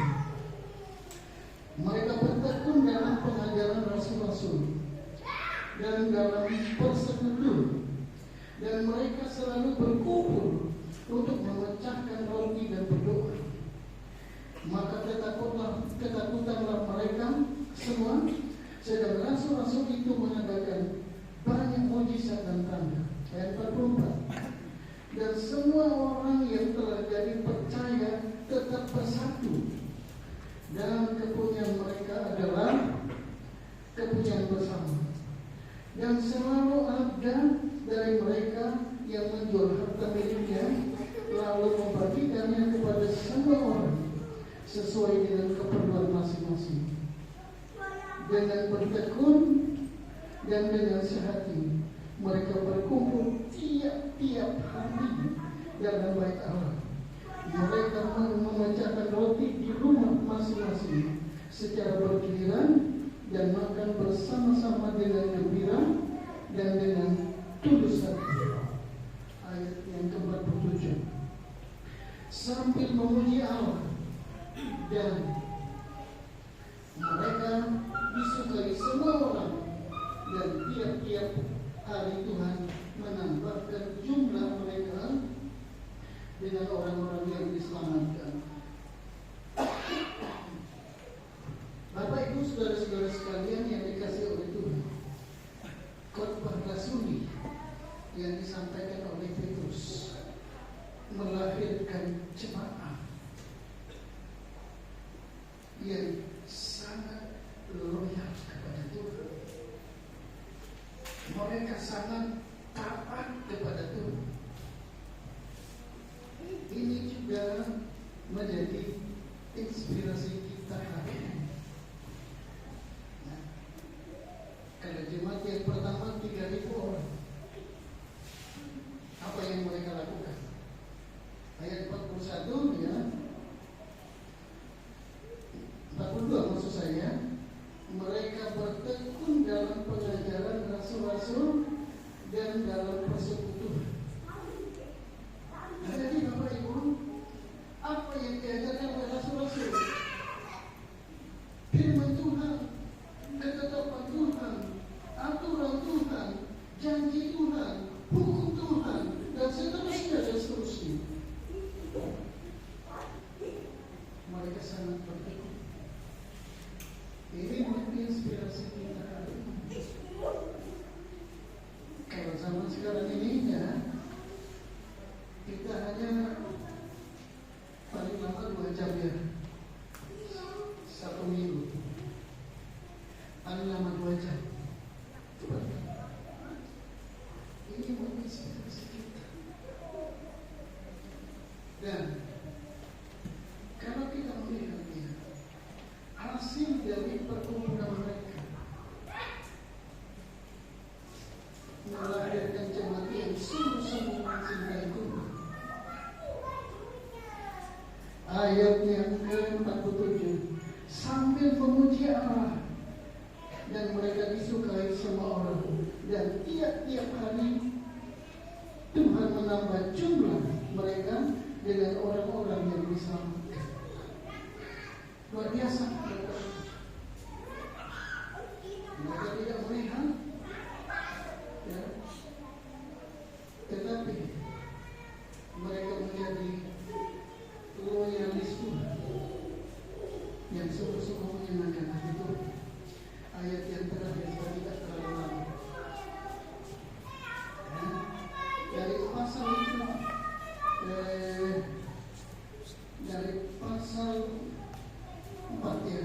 Mereka bertekun dalam pengajaran rasul-rasul dan dalam persekutu, dan mereka selalu berkumpul untuk memecahkan roti dan berdoa. Maka ketakutanlah mereka semua, sedang rasul-rasul itu mengadakan banyak mujizat dan tanda. Ayat 44. Dan semua orang yang telah jadi percaya tetap kepunyaan mereka adalah kepunyaan bersama. Dan selalu ada dari mereka yang menjual harta miliknya lalu membagikannya kepada semua orang sesuai dengan keperluan masing-masing. Dengan bertekun dan dengan sehati mereka berkumpul tiap-tiap hari dalam bait Allah. Mereka memecahkan roti di rumah masing-masing secara bergiliran dan makan bersama-sama dengan gembira dan dengan tulus hati. Ayat yang ke-47. Sambil memuji Allah dan mereka disukai semua orang, dan tiap-tiap hari Tuhan menambahkan jumlah mereka dengan orang-orang yang diselamatkan. Bapak Ibu saudara-saudara sekalian yang dikasihi oleh Tuhan, khotbah rasuli yang disampaikan oleh Petrus melahirkan jemaat yang sangat loyal kepada Tuhan. Mereka sangat taat kepada Tuhan. Ini juga menjadi inspirasi kita hari ini. Kalau jemaat yang pertama 3.000 orang, apa yang mereka lakukan? Ayat 41 ya, 42 maksud saya, mereka bertekun dalam pengajaran rasul-rasul dan dalam persekutuan. Jadi Bapak Ibu, apa yang diajarkan oleh rasul-rasul? Firman Tuhan, ketetapan Tuhan, aturan Tuhan, janji Tuhan, hukum Tuhan, dan seterusnya. Mereka sangat bertekun. Ini menginspirasi kita hari ini. Kalau zaman sekarang ini ya, kita hanya paling lama 2 jam ya, 1 minggu. Paling lama 2 jam. Ini menginspirasi kita. Dan kalau kita melihatnya, hasil dari perkumpulan mereka melahirkan jemaat yang sungguh-sungguh mencintai Tuhan. Ayat yang ke-47, sambil memuji Allah dan mereka disukai semua orang, dan tiap-tiap hari Tuhan menambah jumlah mereka dengan orang-orang yang diselamatkan. Luar biasa. Mereka tidak melihat ya, tetapi mereka menjadi loyalis Tuhan yang sungguh-sungguh menyenangkan hati Tuhan. Ayat yang terakhir saya tidak terlalu lama ya, dari pasal itu dari pasal 4 ya,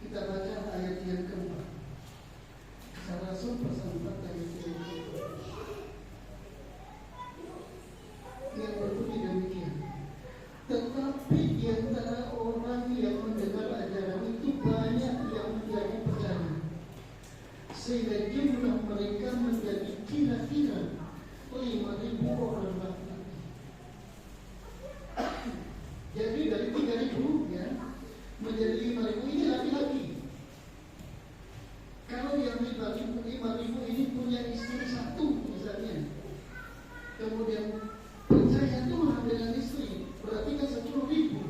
kita baca ayat yang ke-4. Kisah Rasul pasal 4 ayat yang ke-4 yang berbunyi demikian. Tetapi di antara orang yang mendengar ajaran itu banyak yang menjadi percaya, sehingga jumlah mereka menjadi kira-kira 5.000 orang laki-laki. Jadi dari 3.000 ya menjadi 5.000 ini laki-laki. Kalau yang 5.000 ini punya istri 1 misalnya, kemudian percaya Tuhan dengan istri, berarti kan 10.000.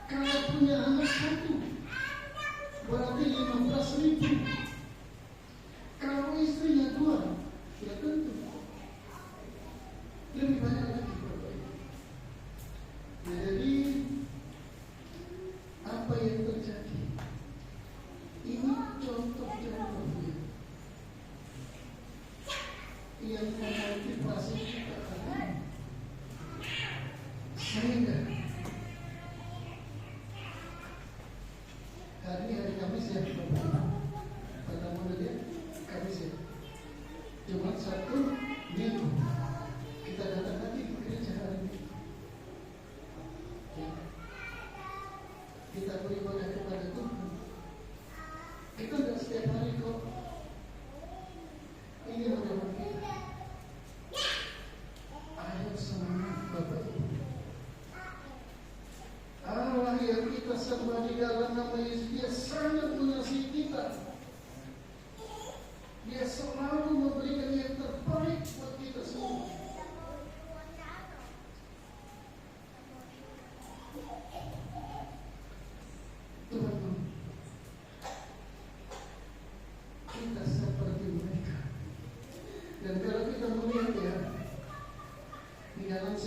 Kalau punya anak 1, berarti 15.000. Kalau istrinya 2, ya tentu lebih banyak lagi. Nah, jadi apa yang terjadi? Ini contoh-contohnya yang memotivasi kita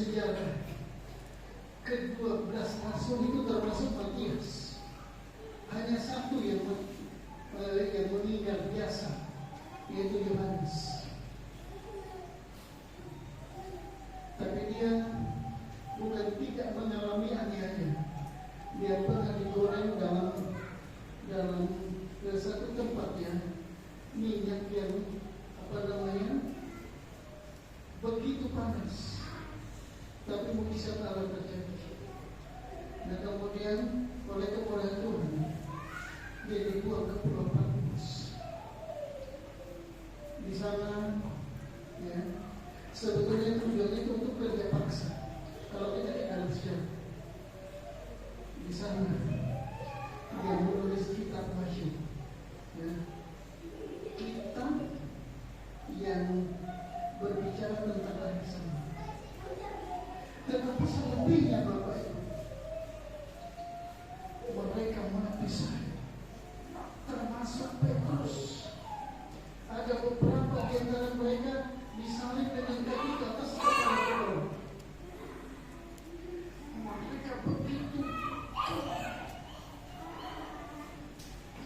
sejarah ke-12 rasul itu termasuk Matius. Hanya satu yang meninggal biasa, yaitu Yohanes. Tapi dia bukan tidak mengalami aniaya. Dia pernah digoreng dalam satu tempat ya, minyak yang begitu panas, tapi mukjizat Allah terjadi. Nah kemudian oleh kemurahan Tuhan dia dibuang ke Pulau Patmos. Di sana ya, sebetulnya tujuannya itu untuk kerja paksa. Kalau kita di dalam sejarah, di sana dia menulis kitab Wahyu, ya, kitab yang berbicara tentang hari sama. Tetapi selebihnya Bapak Ibu, mereka menapisah, termasuk Petrus. Ada beberapa di antara mereka disalib dengan kaki ke atas kepala ke bawah.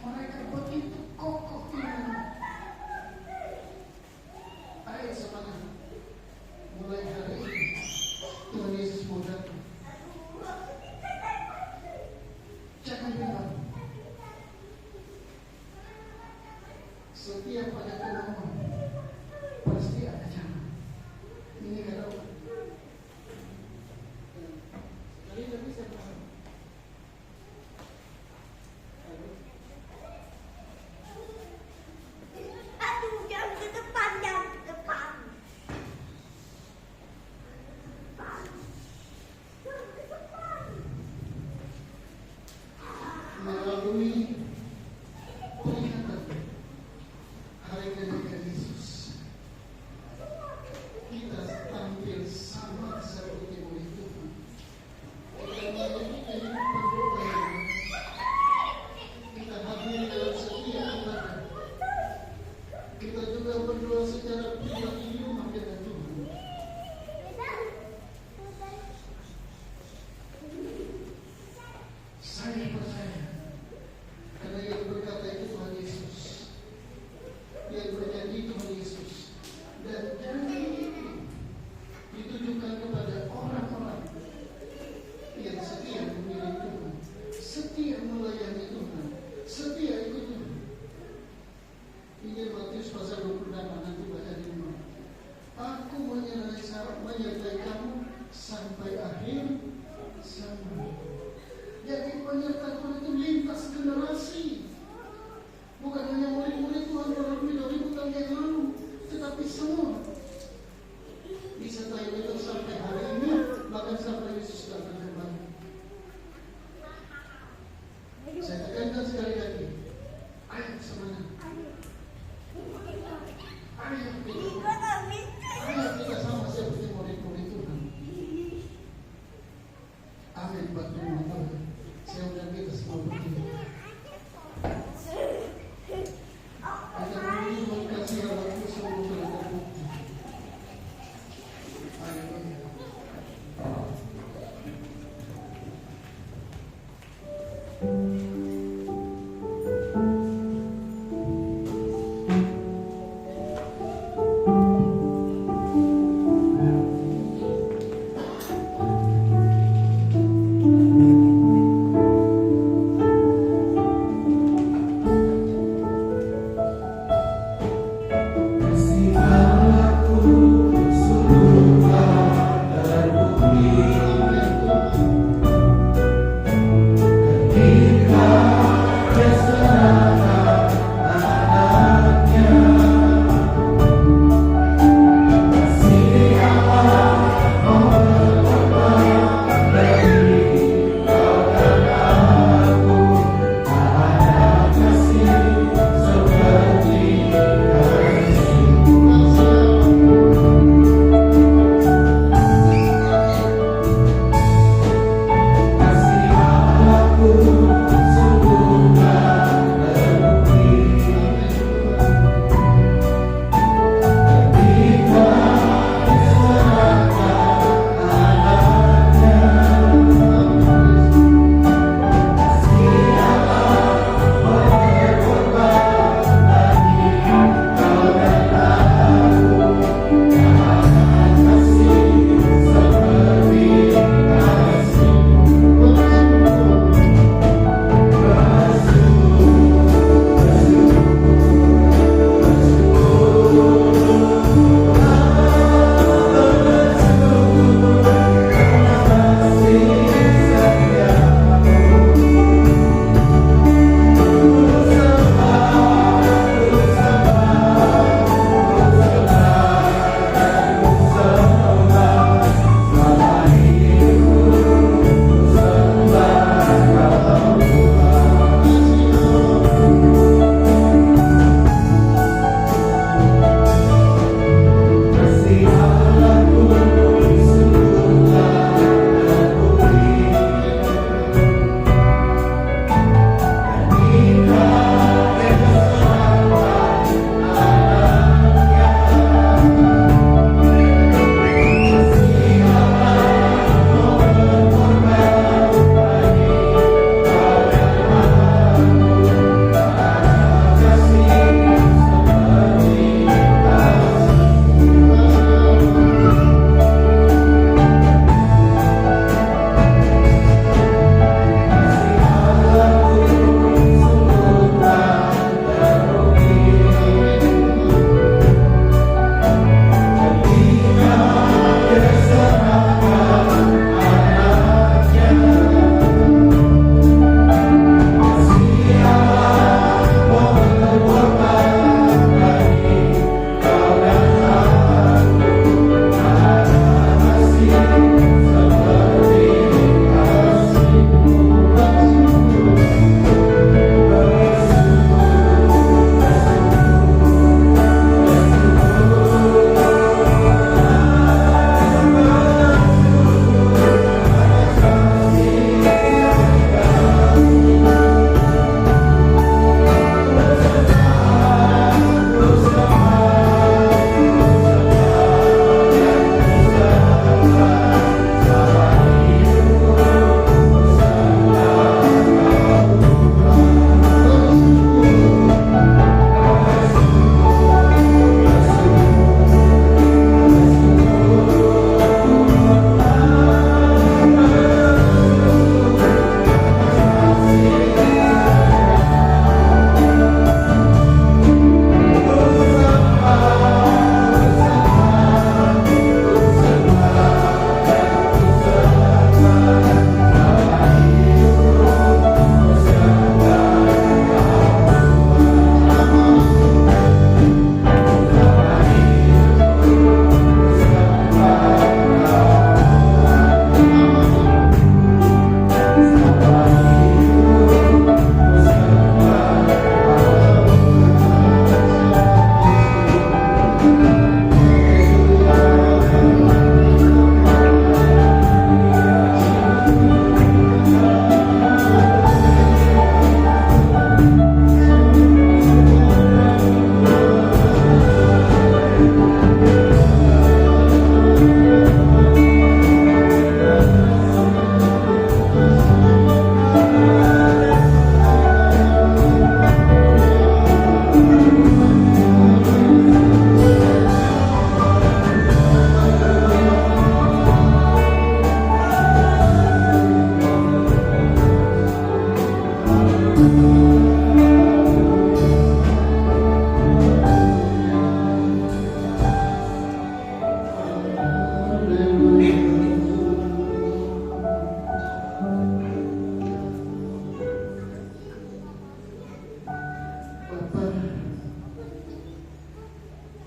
Mereka begitu kokoh imannya. Ayo semangat. Mulai hari ini Tuhan Yesus mau datang. Jangan bimbang. Setiap ada kemauan pasti ada jalan. Ini kata Allah. Tapi saya paham. Aduh, jangan ke depan, jangan ke depan. Melalui peringatan hari kenaikan Yesus, kita tampil sama seperti murid Tuhan. Kita memiliki berdoa yang kita hadir dalam setiap ibadah. Kita juga berdoa secara pribadi di rumah dengan Tuhan. Saya percaya karena yang berkata itu Tuhan Yesus, yang berjanji Tuhan Yesus, dan janji ini ditujukan kepada orang-orang yang setia memilih Tuhan, setia melayani Tuhan, setia ikut Tuhan. Injil Matius pasal 28 nanti baca di rumah. Aku menyertai kamu sampai akhir zaman. Jadi penyertaan Tuhan itu lintas generasi. Bukan hanya murid-murid Tuhan dalam 2000 tahun yang lalu, tetapi semua disertai itu sampai hari ini, bahkan sampai Yesus datang kembali. Saya tekankan sekali lagi, ayo semangat. Ayo kita sama seperti murid-murid Tuhan. Amin.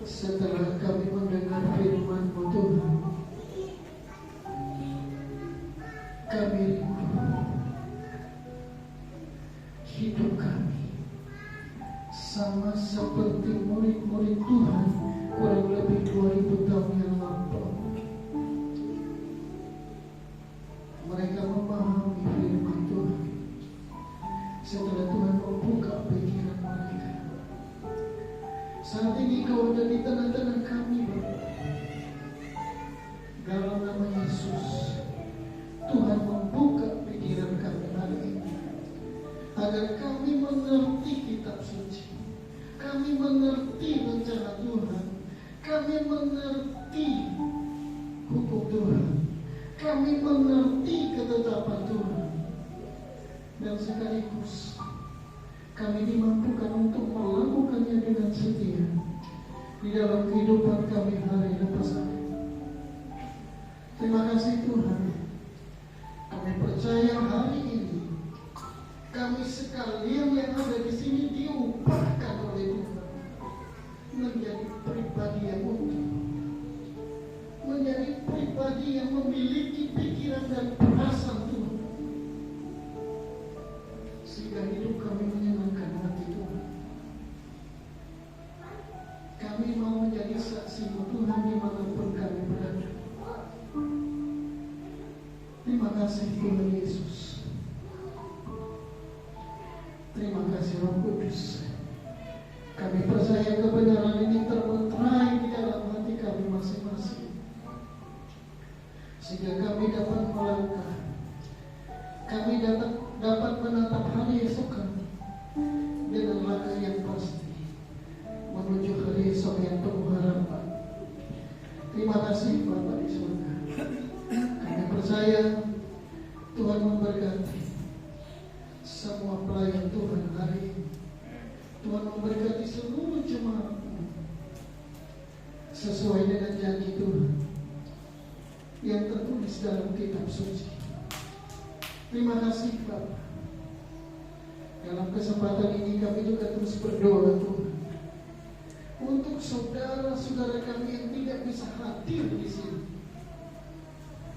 Setelah kami mendengar firman-Mu Tuhan, kami rindu hidup kami sama seperti murid-murid Tuhan kurang lebih 2000 tahun yang lampau. Mereka memahami firman Tuhan setelah Tuhan membuka pikiran mereka. Saat ini Kau ada di tengah-tengah kami, Bapa. Dalam nama Yesus, Tuhan membuka pikiran kami hari ini, agar kami mengerti kitab suci, kami mengerti rencana Tuhan, kami mengerti hukum Tuhan, kami mengerti ketetapan Tuhan, dan sekaligus kami dimampukan untuk melakukannya dengan setia di dalam kehidupan kami hari lepas hari. Terima kasih Tuhan. Kami percaya hari ini kami sekalian yang ada di sini diubahkan oleh Tuhan menjadi pribadi yang utuh, menjadi pribadi yang memiliki pikiran dan perasaan Tuhan, sehingga hidup kami menyenangkan hati Tuhan. Kami mau menjadi saksi Tuhan dimanapun kami berada. Terima kasih Tuhan Yesus. Terima kasih Roh Kudus. Kami percaya kebenaran ini termeterai di dalam hati kami masing-masing, sehingga kami dapat melangkah, kami dapat menatap hari esok kami dengan langkah yang pasti menuju hari esok yang penuh harapan. Terima kasih Bapa di surga. Kami percaya Tuhan memberkati semua pelayan Tuhan hari ini. Tuhan memberkati seluruh jemaat sesuai dengan janji Tuhan yang tertulis dalam kitab suci. Terima kasih Bapa. Dalam kesempatan ini kami juga terus berdoa Tuhan untuk saudara-saudara kami yang tidak bisa hadir di sini.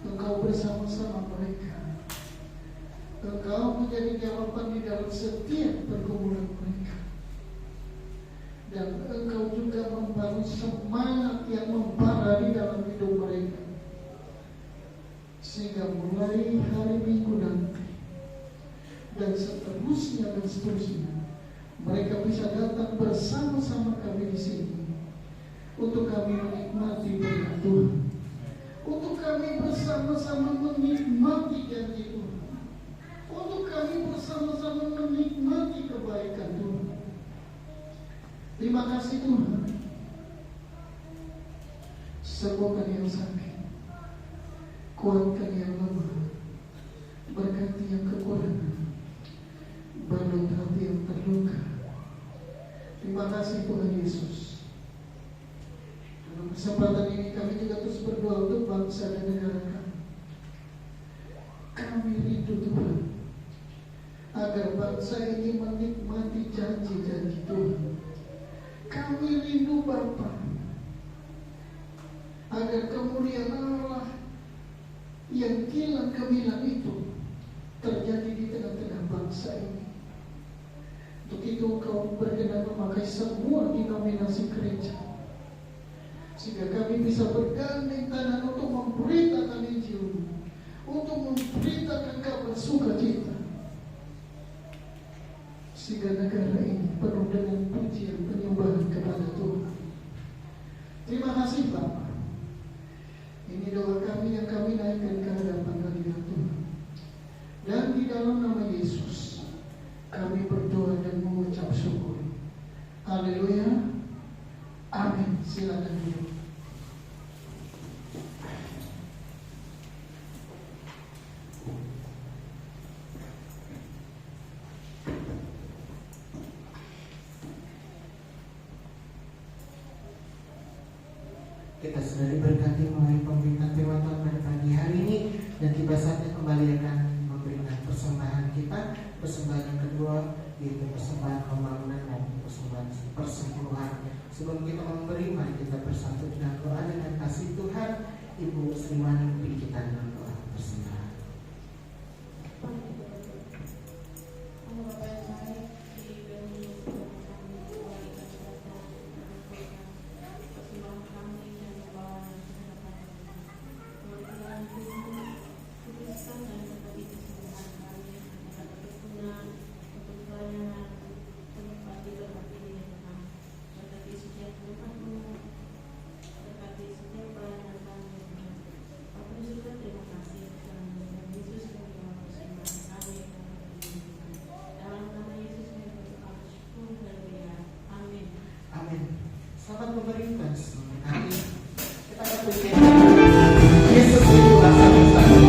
Engkau bersama-sama mereka. Engkau menjadi jawaban di dalam setiap pergumulan mereka. Dan Engkau juga membangun semangat yang membara di dalam hidup mereka, sehingga mulai hari Minggu nanti dan seterusnya mereka bisa datang bersama-sama kami di sini untuk kami menikmati berkat Tuhan, untuk kami bersama-sama menikmati janji Tuhan, untuk kami bersama-sama menikmati kebaikan Tuhan. Terima kasih Tuhan. Sembuhkan yang sakit, kuatkan yang lemah, berkati yang kekurangan, balut hati yang terluka. Terima kasih Tuhan Yesus. Dalam kesempatan ini kami juga terus berdoa untuk bangsa dan negara kami. Kami rindu Tuhan agar bangsa ini menikmati janji-janji Tuhan. Kami rindu Bapa agar kemuliaan Allah yang kilang gemilang itu terjadi di tengah-tengah bangsa ini. Untuk itu Engkau berkenan memakai semua denominasi gereja, sehingga kami bisa bergandeng tangan untuk memberitakan Injil, untuk memberitakan kabar sukacita, sehingga negara ini penuh dengan pujian penyembahan kepada Tuhan. Amin. Silakan duduk. Kita sudah diberkati melalui pemberitaan firman Tuhan pada pagi hari ini, dan tiba saatnya kembali akan memberikan persembahan kita. Persembahan yang kedua yaitu persembahan pembangunan dan persembahan persempuluhan. Sebelum kita memberi, mari kita bersatu dengan doa dengan kasih Tuhan. Ibu Sriwani beri kita dengan doa persembahan. Selamat memberikan semangat. Kita akan berjaya. Yesus itu satu-satu.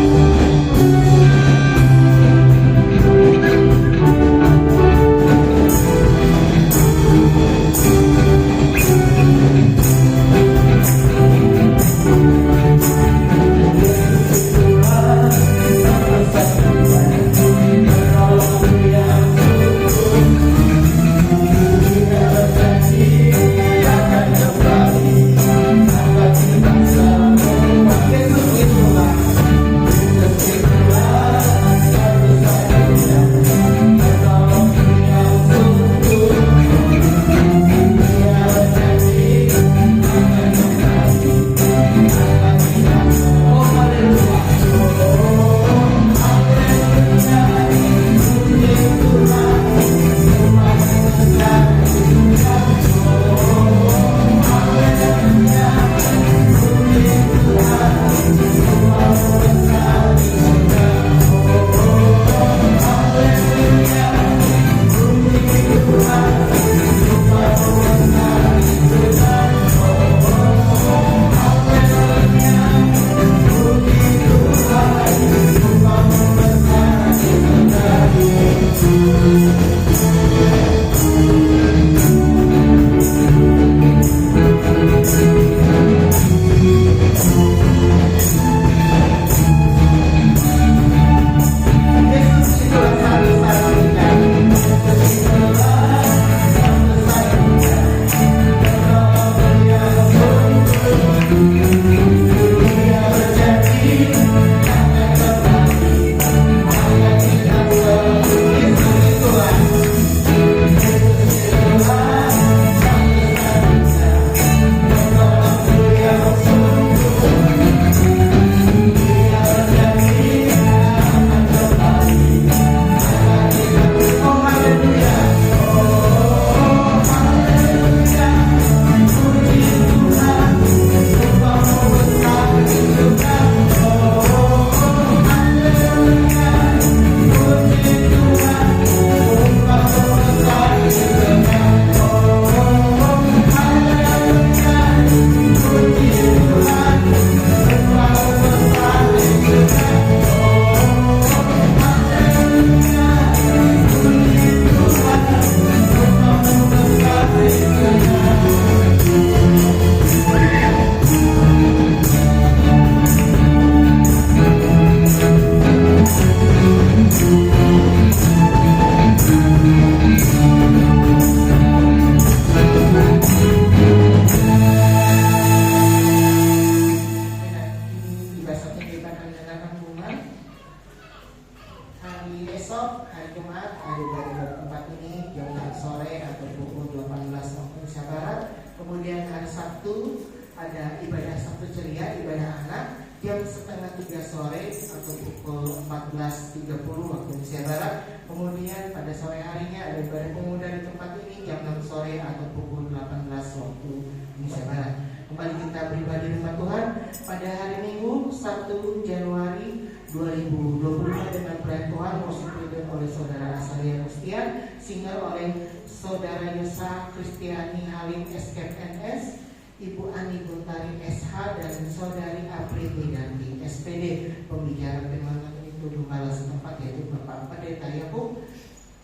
Kemudian hari Sabtu ada ibadah Sabtu ceria, ibadah anak jam 2:30 sore atau pukul 14.30 waktu Indonesia Barat. Kemudian pada sore harinya ada ibadah pemuda di tempat ini jam 6 sore atau pukul 18 waktu Indonesia Barat. Kembali kita beribadah di rumah Tuhan pada hari Minggu 1 Januari 2025 dengan perayaan Tuhan musik dipimpin oleh Saudara Asaria Gustian, singer oleh Saudara Yusa Kristiani Halim SKPNS, Ibu Ani Guntari SH, dan Saudari Apri Widanti SPD. Pembicara firman itu gembala setempat yaitu Bapak Pendeta Yakub.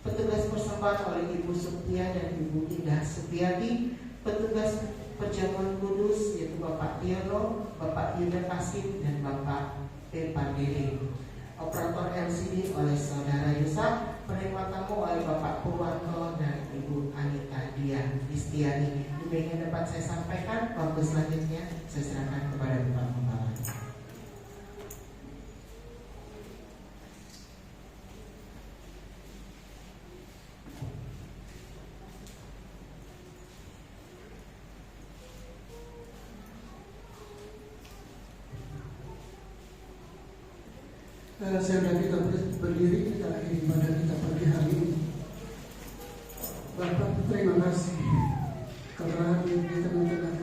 Petugas persembahan oleh Ibu Suptia dan Ibu Indah Supiati. Petugas perjamuan kudus yaitu Bapak Tiono, Bapak Yuda Kasim, dan Bapak Pepa Dede. Operator LCD oleh Saudara Yusa. Penerima tamu oleh Bapak Purwanto dan Ibu Anita Dian Istiani. Demikian dapat saya sampaikan. Waktu selanjutnya saya serahkan kepada Bapak Pembala. Sehingga kita berdiri, kita akhiri ibadah kita pagi hari ini. Bapak, terima kasih karena hadir di tengah-tengah